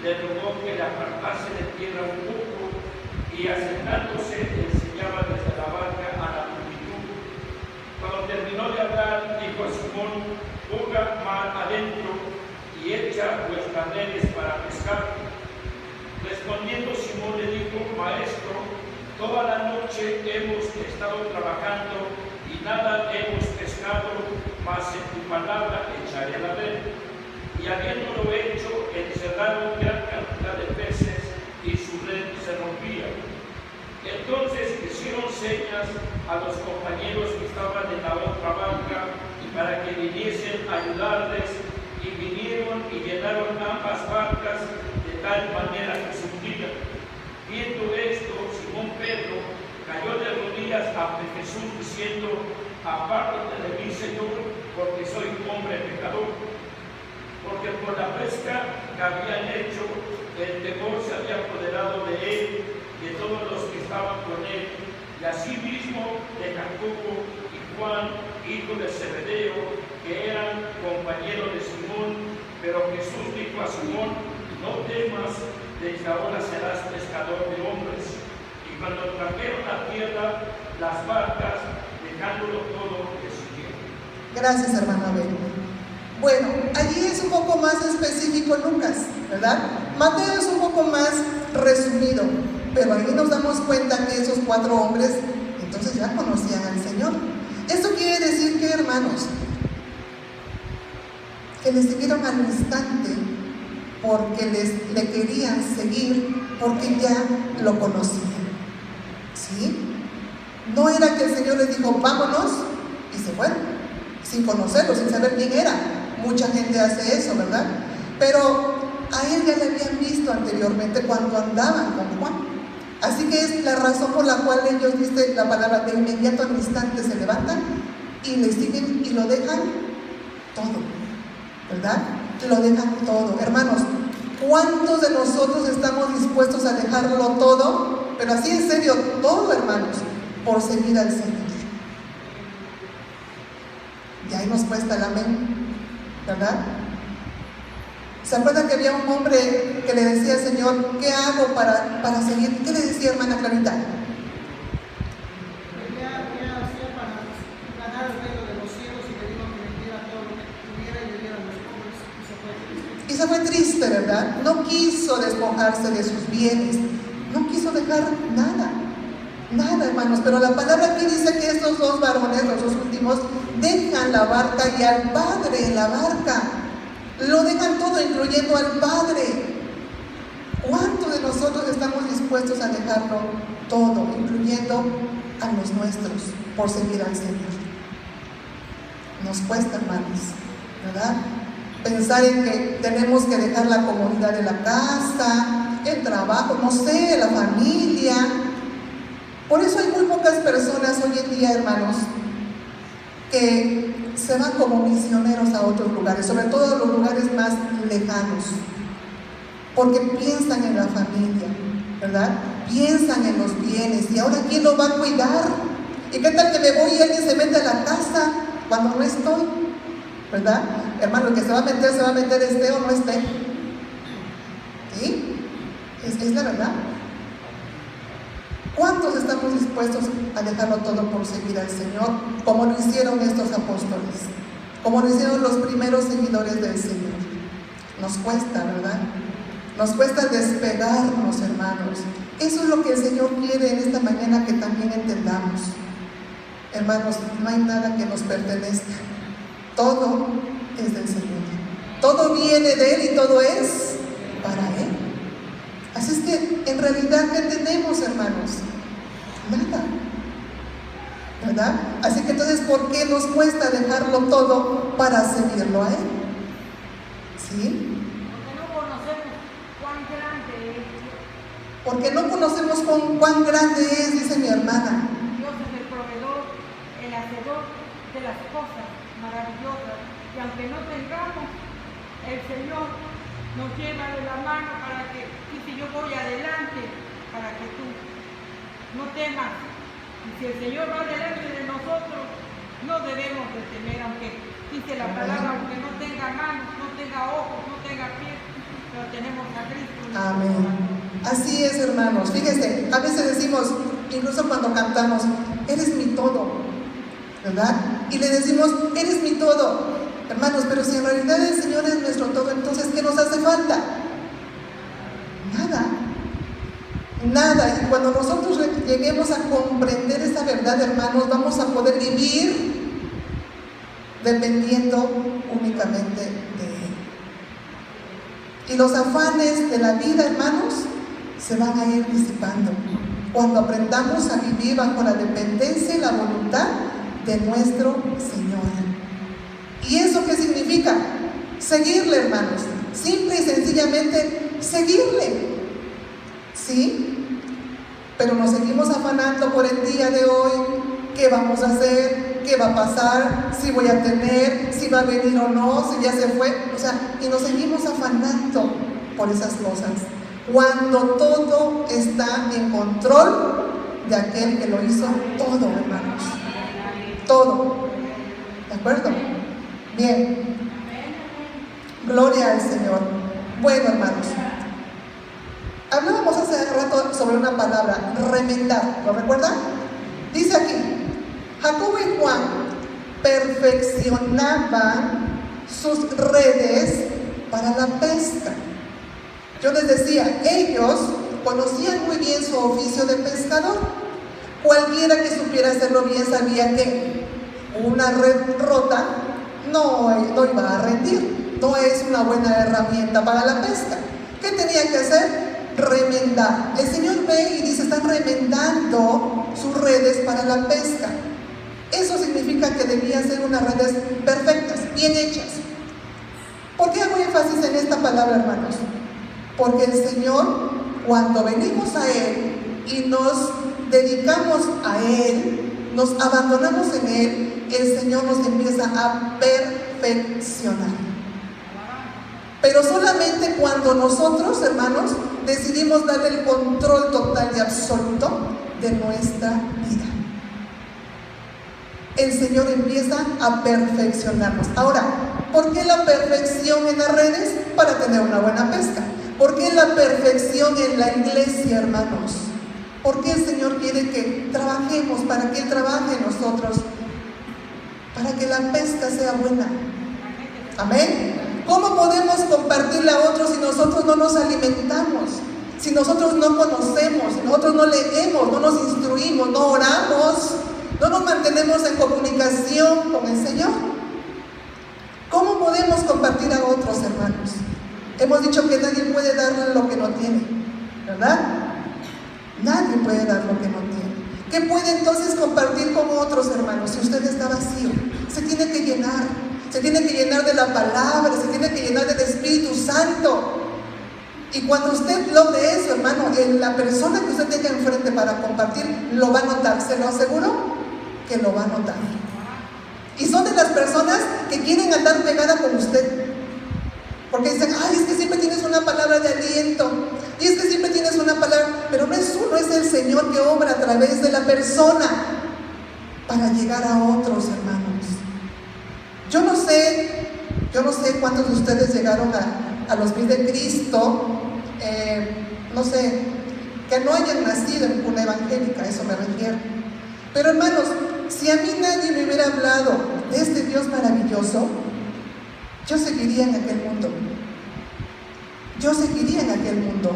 le rogó que le apartase de tierra un poco, y acercándose enseñaba desde la barca a la multitud. Cuando terminó de hablar, dijo a Simón: ponga mar adentro y echa vuestras redes para pescar. Respondiendo Simón le dijo: Maestro, toda la noche hemos estado trabajando y nada hemos pescado, mas en tu palabra echaré la red. Y habiéndolo hecho, encerraron gran cantidad de peces y su red se rompía. Entonces hicieron señas a los compañeros que estaban en la otra barca para que viniesen a ayudarles, y vinieron y llenaron ambas barcas de tal manera que se hundían. Viendo esto, Simón Pedro cayó de rodillas ante Jesús diciendo: apártate de mí, Señor, porque soy hombre pecador. Porque por la pesca que habían hecho, el temor se había apoderado de él y de todos los que estaban con él, y asimismo de Jacobo y Juan, hijo de Zebedeo, que eran compañeros de Simón. Pero Jesús dijo a Simón: no temas, desde ahora serás pescador de hombres. Y cuando trajeron a tierra las barcas, dejándolo todo, le siguieron. Gracias, hermano Abel. Bueno, allí es un poco más específico Lucas, ¿verdad? Mateo es un poco más resumido, pero ahí nos damos cuenta que esos 4 hombres entonces ya conocían al Señor. Esto quiere decir que, hermanos, que le siguieron al instante porque le querían seguir, porque ya lo conocían. ¿Sí? No era que el Señor les dijo: vámonos, y se fueron, sin conocerlo, sin saber quién era. Mucha gente hace eso, ¿verdad? Pero a él ya le habían visto anteriormente cuando andaban con Juan. Así que es la razón por la cual ellos, dice la palabra, de inmediato al instante se levantan y le siguen y lo dejan todo, ¿verdad? Lo dejan todo. Hermanos, ¿cuántos de nosotros estamos dispuestos a dejarlo todo pero así en serio, todo, hermanos, por seguir al Señor. Y ahí nos cuesta el amén, ¿verdad? ¿Se acuerdan que había un hombre que le decía al Señor, ¿qué hago para seguir? ¿Qué le decía, hermana Clarita? ¿Qué hacía para ganar el reino de los cielos? Y le dijo que vendiera todo lo que tuviera y le diera a los pobres, y se fue triste. Y se fue triste, ¿verdad? No quiso despojarse de sus bienes, no quiso dejar nada, hermanos. Pero la palabra aquí dice que estos dos varones, los dos últimos, dejan la barca y al Padre en la barca. Lo dejan todo, incluyendo al Padre. ¿Cuántos de nosotros estamos dispuestos a dejarlo todo, incluyendo a los nuestros, por seguir al Señor? Nos cuesta, hermanos, ¿verdad? Pensar en que tenemos que dejar la comodidad de la casa, el trabajo, no sé, la familia. Por eso hay muy pocas personas hoy en día, hermanos, que se van como misioneros a otros lugares, sobre todo a los lugares más lejanos, porque piensan en la familia, ¿verdad? Piensan en los bienes, y ahora ¿quién lo va a cuidar? ¿Y qué tal que me voy y alguien se mete a la casa cuando no estoy? ¿Verdad? Hermano, el que se va a meter esté o no esté. ¿Sí? Es la verdad. ¿Cuántos estamos dispuestos a dejarlo todo por seguir al Señor? Como lo hicieron estos apóstoles, como lo hicieron los primeros seguidores del Señor. Nos cuesta, ¿verdad? Nos cuesta despegarnos, hermanos. Eso es lo que el Señor quiere en esta mañana que también entendamos. Hermanos, no hay nada que nos pertenezca. Todo es del Señor. Todo viene de Él y todo es para Él. Así es que, en realidad, ¿qué tenemos, hermanos? Nada, ¿verdad? Así que entonces, ¿por qué nos cuesta dejarlo todo para seguirlo a Él? ¿Sí? Porque no conocemos cuán grande es, dice mi hermana. Dios es el proveedor, el hacedor de las cosas maravillosas. Y aunque no tengamos, el Señor nos lleva de la mano para que, dice, yo voy adelante para que tú no temas. Y si el Señor va delante de nosotros, no debemos de temer, aunque dice la palabra, aunque no tenga manos, no tenga ojos, no tenga pies, pero tenemos a Cristo. Amén. Así es, hermanos. Fíjense, a veces decimos, incluso cuando cantamos, eres mi todo, ¿verdad? Y le decimos, eres mi todo. Hermanos, pero si en realidad el Señor es nuestro todo, entonces ¿qué nos hace falta? Nada. Y cuando nosotros lleguemos a comprender esa verdad, hermanos, vamos a poder vivir dependiendo únicamente de Él. Y los afanes de la vida, hermanos, se van a ir disipando cuando aprendamos a vivir bajo la dependencia y la voluntad de nuestro Señor. ¿Y eso qué significa? Seguirle, hermanos. Simple y sencillamente seguirle. ¿Sí? Pero nos seguimos afanando por el día de hoy. ¿Qué vamos a hacer? ¿Qué va a pasar? ¿Si voy a tener? ¿Si va a venir o no? ¿Si ya se fue? O sea, y nos seguimos afanando por esas cosas, cuando todo está en control de aquel que lo hizo todo, hermanos. Todo. ¿De acuerdo? Bien. Gloria al Señor. Bueno, hermanos, hablábamos hace rato sobre una palabra, remendar. ¿Lo recuerdan? Dice aquí, Jacobo y Juan perfeccionaban sus redes para la pesca. Yo les decía, ellos conocían muy bien su oficio de pescador. Cualquiera que supiera hacerlo bien sabía que una red rota no iba a rendir, no es una buena herramienta para la pesca. ¿Qué tenía que hacer? Remendar. El Señor ve y dice, están remendando sus redes para la pesca. Eso significa que debían ser unas redes perfectas, bien hechas. ¿Por qué hago énfasis en esta palabra, hermanos? Porque el Señor, cuando venimos a Él y nos dedicamos a Él, nos abandonamos en Él, el Señor nos empieza a perfeccionar. Pero solamente cuando nosotros, hermanos, decidimos darle el control total y absoluto de nuestra vida, el Señor empieza a perfeccionarnos. Ahora, ¿por qué la perfección en las redes? Para tener una buena pesca. ¿Por qué la perfección en la iglesia, hermanos? ¿Por qué el Señor quiere que trabajemos? Para que Él trabaje en nosotros, para que la pesca sea buena. Amén. ¿Cómo podemos compartirle a otros si nosotros no nos alimentamos? Si nosotros no conocemos, si nosotros no leemos, no nos instruimos, no oramos, no nos mantenemos en comunicación con el Señor. ¿Cómo podemos compartir a otros, hermanos? Hemos dicho que nadie puede dar lo que no tiene, ¿verdad? Nadie puede dar lo que no tiene. ¿Qué puede entonces compartir con otros, hermanos? Si usted está vacío, se tiene que llenar. Se tiene que llenar de la palabra, se tiene que llenar del Espíritu Santo. Y cuando usted logre eso, hermano, la persona que usted tenga enfrente para compartir lo va a notar, se lo aseguro que lo va a notar. Y son de las personas que quieren andar pegada con usted, porque dicen, ay, es que siempre tienes una palabra de aliento, y es que siempre tienes una palabra, pero no es uno, es el Señor que obra a través de la persona para llegar a otros, hermanos. Yo no sé cuántos de ustedes llegaron a los pies de Cristo, no sé, que no hayan nacido en cuna evangélica, a eso me refiero. Pero hermanos, si a mí nadie me hubiera hablado de este Dios maravilloso, yo seguiría en aquel mundo. Yo seguiría en aquel mundo.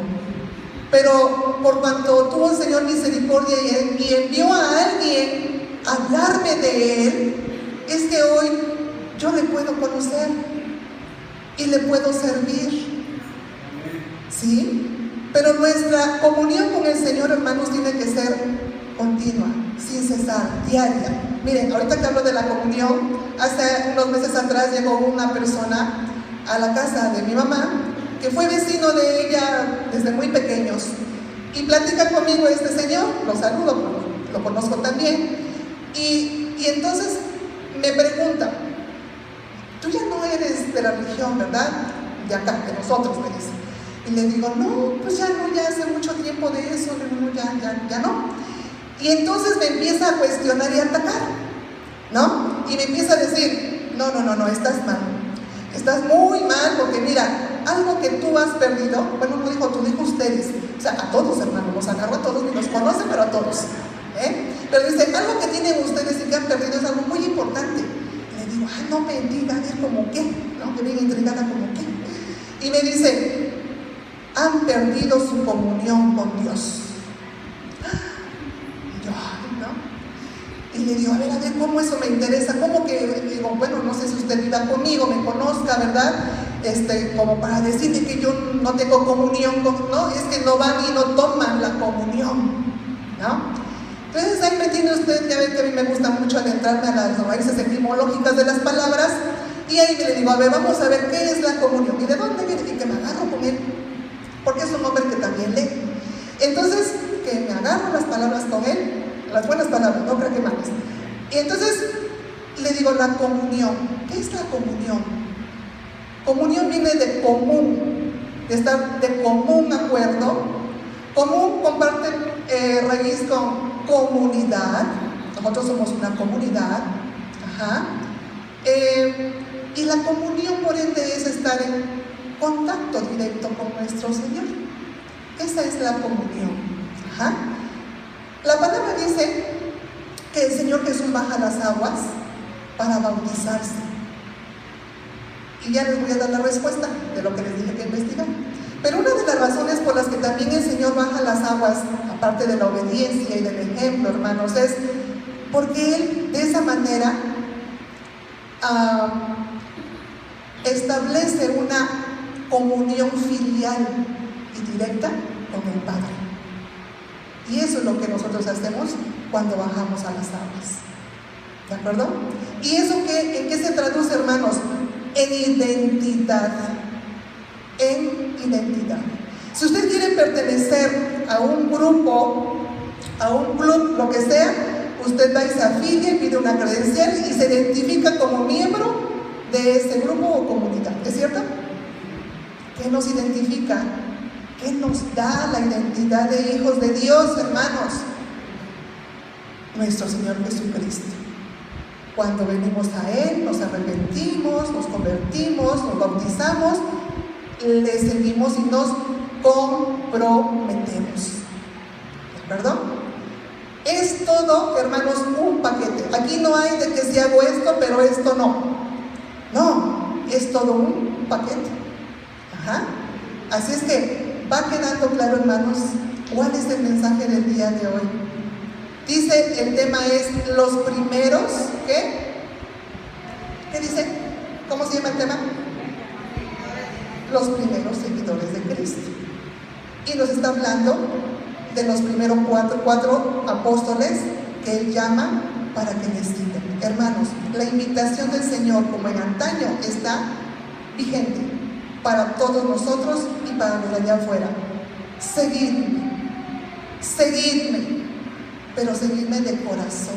Pero por cuanto tuvo el Señor misericordia y envió a alguien a hablarme de Él, es que hoy yo le puedo conocer y le puedo servir. ¿Sí? Pero nuestra comunión con el Señor, hermanos, tiene que ser continua, sin cesar, diaria. Miren, ahorita que hablo de la comunión, hace unos meses atrás llegó una persona a la casa de mi mamá, que fue vecino de ella desde muy pequeños, y platica conmigo este señor, lo saludo, lo conozco también, y entonces me pregunta, tú ya no eres de la religión, ¿verdad? De acá, de nosotros, me dice. Y le digo, no, pues ya no, ya hace mucho tiempo de eso, no, ya no. Y entonces me empieza a cuestionar y a atacar, ¿no? Y me empieza a decir, no, estás mal. Estás muy mal porque mira, algo que tú has perdido, bueno, no dijo tú, dijo ustedes, o sea, a todos, hermanos, los agarró a todos, ni los conoce, pero a todos, Pero dice, algo que tienen ustedes y que han perdido es algo muy importante. Y le digo, ay, no me diga, a ver, ¿cómo qué? ¿No? Que bien intrigada, ¿cómo qué? Y me dice, han perdido su comunión con Dios. Y le digo, a ver, ¿cómo eso me interesa? ¿Cómo que? Digo, bueno, no sé si usted viva conmigo, me conozca, ¿verdad? Como para decirle que yo no tengo comunión con... No, es que no van y no toman la comunión, ¿no? Entonces ahí me tiene usted, ya ven que a mí me gusta mucho adentrarme a las raíces etimológicas de las palabras, y ahí le digo, a ver, vamos a ver qué es la comunión, y de dónde viene, y que me agarro con él, porque es un hombre que también lee. Entonces, que me agarro las palabras con él, las buenas palabras, no creo que malas. Y entonces le digo, la comunión. ¿Qué es la comunión? Comunión viene de común, de estar de común acuerdo. Común comparte raíz con comunidad. Nosotros somos una comunidad. Y la comunión, por ende, es estar en contacto directo con nuestro Señor. Esa es la comunión. La palabra dice que el Señor Jesús baja las aguas para bautizarse. Y ya les voy a dar la respuesta de lo que les dije que investigar. Pero una de las razones por las que también el Señor baja las aguas, aparte de la obediencia y del ejemplo, hermanos, es porque Él de esa manera establece una comunión filial y directa con el Padre. Y eso es lo que nosotros hacemos cuando bajamos a las aguas. ¿De acuerdo? ¿Y eso en qué se traduce, hermanos? En identidad. En identidad. Si usted quiere pertenecer a un grupo, a un club, lo que sea, usted va y se afilia, pide una credencial y se identifica como miembro de ese grupo o comunidad. ¿Es cierto? ¿Qué nos identifica? ¿Qué nos da la identidad de hijos de Dios, hermanos? Nuestro Señor Jesucristo. Cuando venimos a Él, nos arrepentimos, nos convertimos, nos bautizamos, le seguimos y nos comprometemos. ¿De acuerdo? Es todo, hermanos, un paquete. Aquí no hay de que si hago esto, pero esto no. No, es todo un paquete. Ajá. Así es que va quedando claro, hermanos, cuál es el mensaje del día de hoy. Dice, el tema es los primeros, ¿qué? ¿Qué dice? ¿Cómo se llama el tema? Los primeros seguidores de Cristo. Y nos está hablando de los primeros cuatro apóstoles que Él llama para que le sigan. Hermanos, la invitación del Señor, como en antaño, está vigente para todos nosotros y para los de allá afuera. Seguidme, pero seguidme de corazón,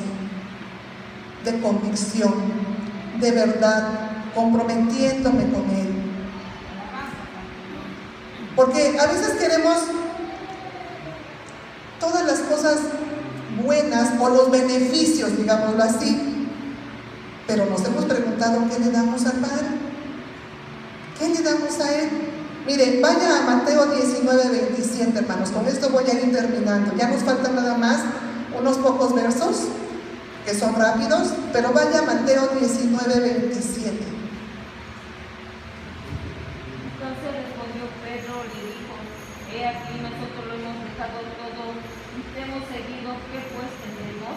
de convicción, de verdad, comprometiéndome con Él. Porque a veces queremos todas las cosas buenas o los beneficios, digámoslo así, pero nos hemos preguntado qué le damos al Padre, qué le damos a Él. Miren, vaya a Mateo 19:27, hermanos. Con esto voy a ir terminando. Ya nos faltan nada más unos pocos versos que son rápidos, pero vaya a Mateo 19:27. Entonces respondió Pedro y le dijo: He aquí, nosotros lo hemos dejado todo y te hemos seguido. ¿Qué pues tendremos?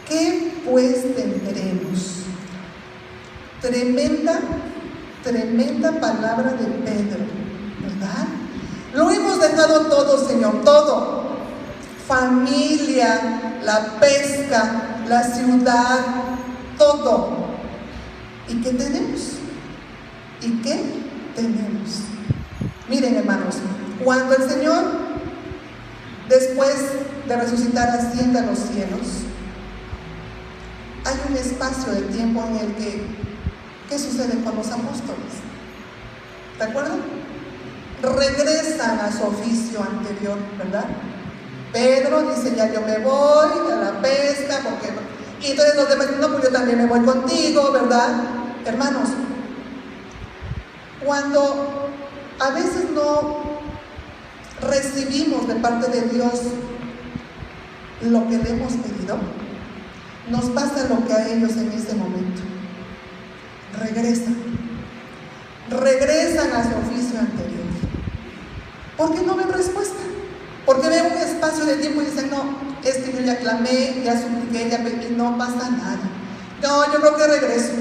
¿Qué pues tendremos? Tremenda palabra de Pedro, ¿verdad? Lo hemos dejado todo, Señor, todo. Familia, la pesca, la ciudad, todo. ¿Y qué tenemos? ¿Y qué tenemos? Miren, hermanos, cuando el Señor, después de resucitar, asciende a los cielos, hay un espacio de tiempo en el que, ¿qué sucede con los apóstoles? ¿De acuerdo? Regresan a su oficio anterior, ¿verdad? Pedro dice: ya yo me voy a la pesca, porque... Y entonces los demás: no, pues yo también me voy contigo, ¿verdad? Hermanos, cuando a veces no recibimos de parte de Dios lo que le hemos pedido, nos pasa lo que a ellos en este momento. Regresan a su oficio anterior. ¿Por qué no ven respuesta? Porque ven un espacio de tiempo y dicen: no, es que yo ya clamé, ya supliqué, ya pedí, y no pasa nada. No, yo creo que regreso.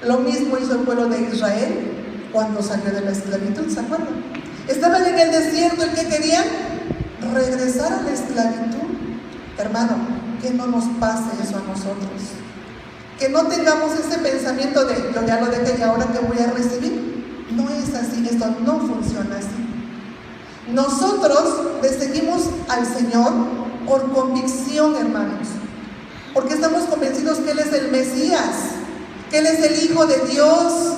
Lo mismo hizo el pueblo de Israel cuando salió de la esclavitud, ¿se acuerdan? Estaban en el desierto y ¿qué querían? Regresar a la esclavitud. Hermano, que no nos pase eso a nosotros. Que no tengamos ese pensamiento de: yo ya lo dejé y ahora que voy a recibir. No es así, esto no funciona así. Nosotros le seguimos al Señor por convicción, hermanos, porque estamos convencidos que Él es el Mesías, que Él es el Hijo de Dios,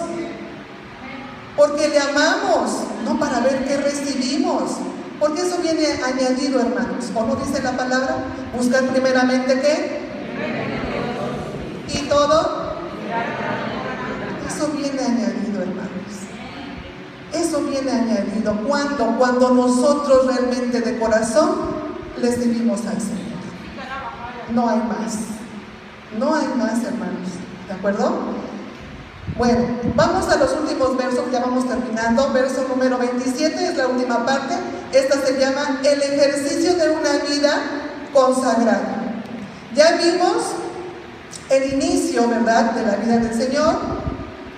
porque le amamos, no para ver qué recibimos, porque eso viene añadido, hermanos. ¿O no dice la palabra? Buscar primeramente ¿qué? Y todo eso viene añadido, hermanos. Eso viene añadido. Cuando nosotros realmente de corazón le seguimos al Señor. No hay más. No hay más, hermanos. ¿De acuerdo? Bueno, vamos a los últimos versos, ya vamos terminando. Verso número 27 es la última parte. Esta se llama el ejercicio de una vida consagrada. Ya vimos el inicio, ¿verdad?, de la vida del Señor,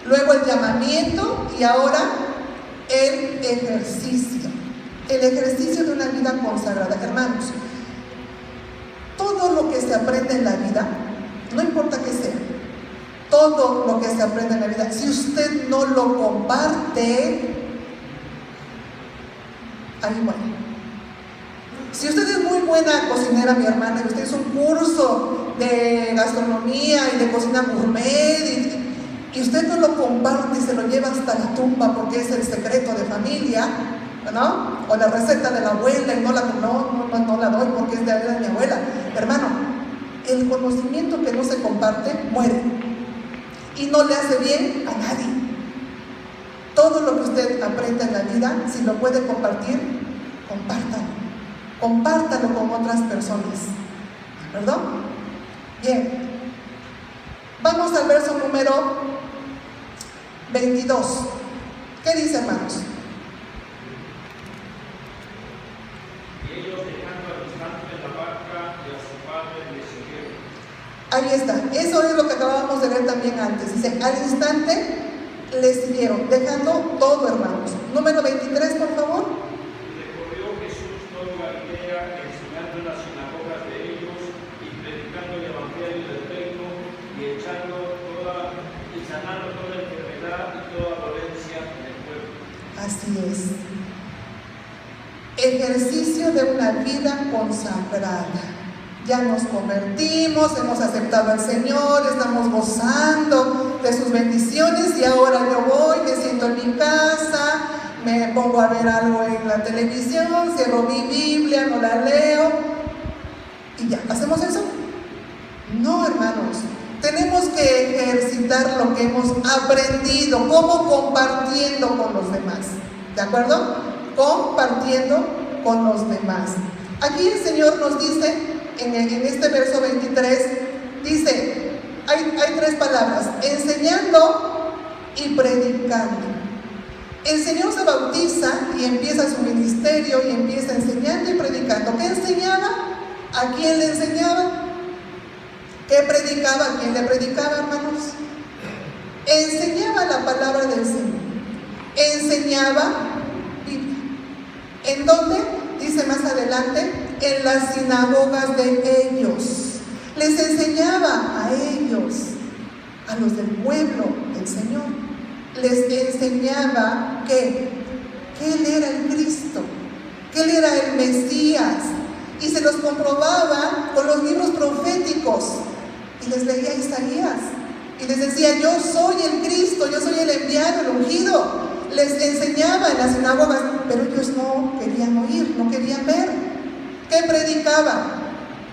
luego el llamamiento y ahora el ejercicio de una vida consagrada. Hermanos, todo lo que se aprende en la vida, no importa qué sea, todo lo que se aprende en la vida, si usted no lo comparte, ahí muere. Si usted es muy buena cocinera, mi hermana, y usted hizo un curso de gastronomía y de cocina gourmet, y y usted no lo comparte y se lo lleva hasta la tumba porque es el secreto de familia, ¿no? O la receta de la abuela y no la doy porque es de mi abuela. Hermano, el conocimiento que no se comparte muere y no le hace bien a nadie. Todo lo que usted aprenda en la vida, si lo puede compartir, compártalo con otras personas, ¿verdad? Bien, vamos al verso número 22. ¿Qué dice, hermanos? Y ellos dejando al instante la barca y a su padre le siguieron. Ahí está, eso es lo que acabábamos de ver también antes. Dice, al instante le siguieron, dejando todo, hermanos. Número 23, por favor. Y recorrió Jesús todo Galilea, enseñando en las sinagogas de ellos y predicando el evangelio del reino y sanando toda enfermedad y toda dolencia del pueblo. Así es. Ejercicio de una vida consagrada. Ya nos convertimos, hemos aceptado al Señor, estamos gozando de sus bendiciones y ahora yo voy, me siento en mi casa, me pongo a ver algo en la televisión, cierro mi Biblia, no la leo y ya, ¿hacemos eso? No, hermanos, tenemos que ejercitar lo que hemos aprendido, como compartiendo con los demás, ¿de acuerdo? Compartiendo con los demás. Aquí el Señor nos dice, en este verso 23, dice, hay tres palabras, enseñando y predicando. El Señor se bautiza y empieza su ministerio y empieza enseñando y predicando. ¿Qué enseñaba? ¿A quién le enseñaba? ¿Qué predicaba? ¿A quién le predicaba, hermanos? Enseñaba la palabra del Señor. Enseñaba Biblia. ¿En dónde? Dice más adelante, en las sinagogas de ellos. Les enseñaba a ellos, a los del pueblo del Señor. Les enseñaba que Él era el Cristo, que Él era el Mesías. Y se los comprobaba con los libros proféticos. Y les leía Isaías. Y les decía, yo soy el Cristo, yo soy el enviado, el ungido. Les enseñaba en las sinagogas, pero ellos no querían oír, no querían ver. ¿Qué predicaba?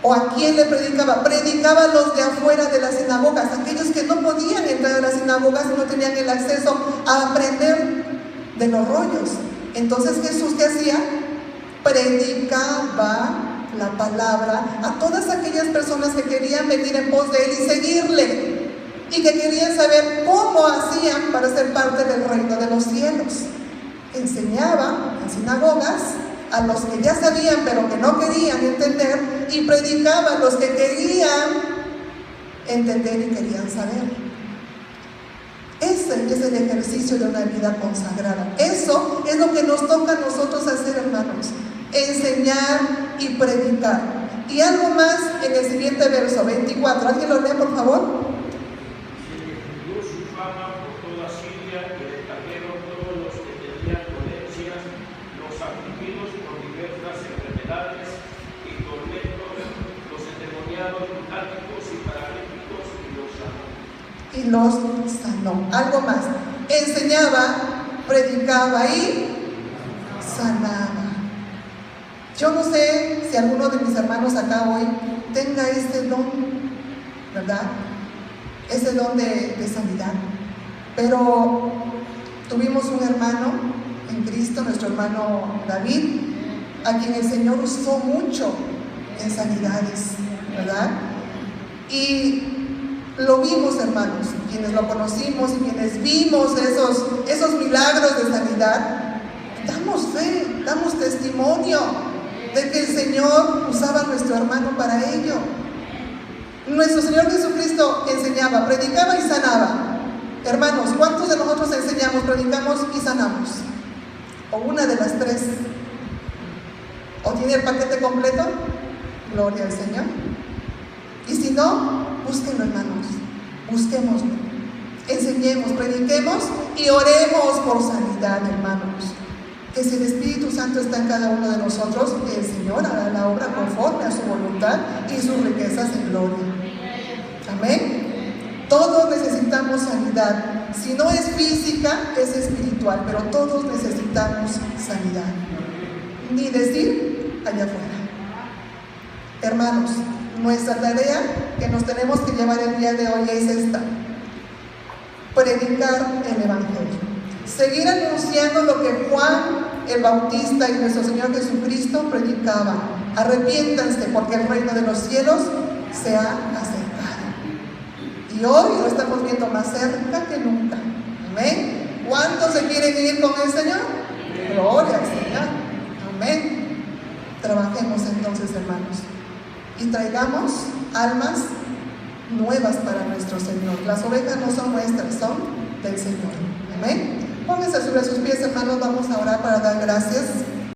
¿O a quién le predicaba? Predicaba a los de afuera de las sinagogas, aquellos que no podían entrar a las sinagogas y no tenían el acceso a aprender de los rollos. Entonces Jesús, ¿qué hacía? Predicaba la palabra a todas aquellas personas que querían venir en pos de Él y seguirle. Y que querían saber cómo hacían para ser parte del reino de los cielos. Enseñaba en sinagogas a los que ya sabían pero que no querían entender, y predicaba a los que querían entender y querían saber. Ese es el ejercicio de una vida consagrada. Eso es lo que nos toca a nosotros hacer, hermanos: enseñar y predicar. Y algo más en el siguiente verso 24. ¿Alguien lo lee, por favor? Y los sanó. Algo más. Enseñaba, predicaba y sanaba. Yo no sé si alguno de mis hermanos acá hoy tenga ese don, ¿verdad? Ese don de sanidad. Pero tuvimos un hermano en Cristo, nuestro hermano David, a quien el Señor usó mucho en sanidades, ¿verdad? Y lo vimos, hermanos, quienes lo conocimos y quienes vimos esos milagros de sanidad, damos fe, damos testimonio de que el Señor usaba a nuestro hermano para ello. Nuestro Señor Jesucristo enseñaba, predicaba y sanaba. Hermanos, ¿cuántos de nosotros enseñamos, predicamos y sanamos? O una de las tres. ¿O tiene el paquete completo? Gloria al Señor. Y si no, búsquenlo, hermanos, busquémoslo, enseñemos, prediquemos y oremos por sanidad, hermanos. Que si el Espíritu Santo está en cada uno de nosotros, el Señor hará la obra conforme a su voluntad y sus riquezas en gloria. Amén. Todos necesitamos sanidad. sanidad. Si no es física, es espiritual, pero todos necesitamos sanidad. Ni decir allá afuera. Hermanos, nuestra tarea que nos tenemos que llevar el día de hoy es esta: predicar el Evangelio, seguir anunciando lo que Juan el Bautista y nuestro Señor Jesucristo predicaban. Arrepiéntanse porque el reino de los cielos se ha acercado. Y hoy lo estamos viendo más cerca que nunca. Amén. ¿Cuántos se quieren ir con el Señor? Gloria al Señor. Amén. Trabajemos entonces, hermanos, y traigamos almas nuevas para nuestro Señor. Las ovejas no son nuestras, son del Señor. Amén. Pónganse sobre sus pies, hermanos, vamos a orar para dar gracias.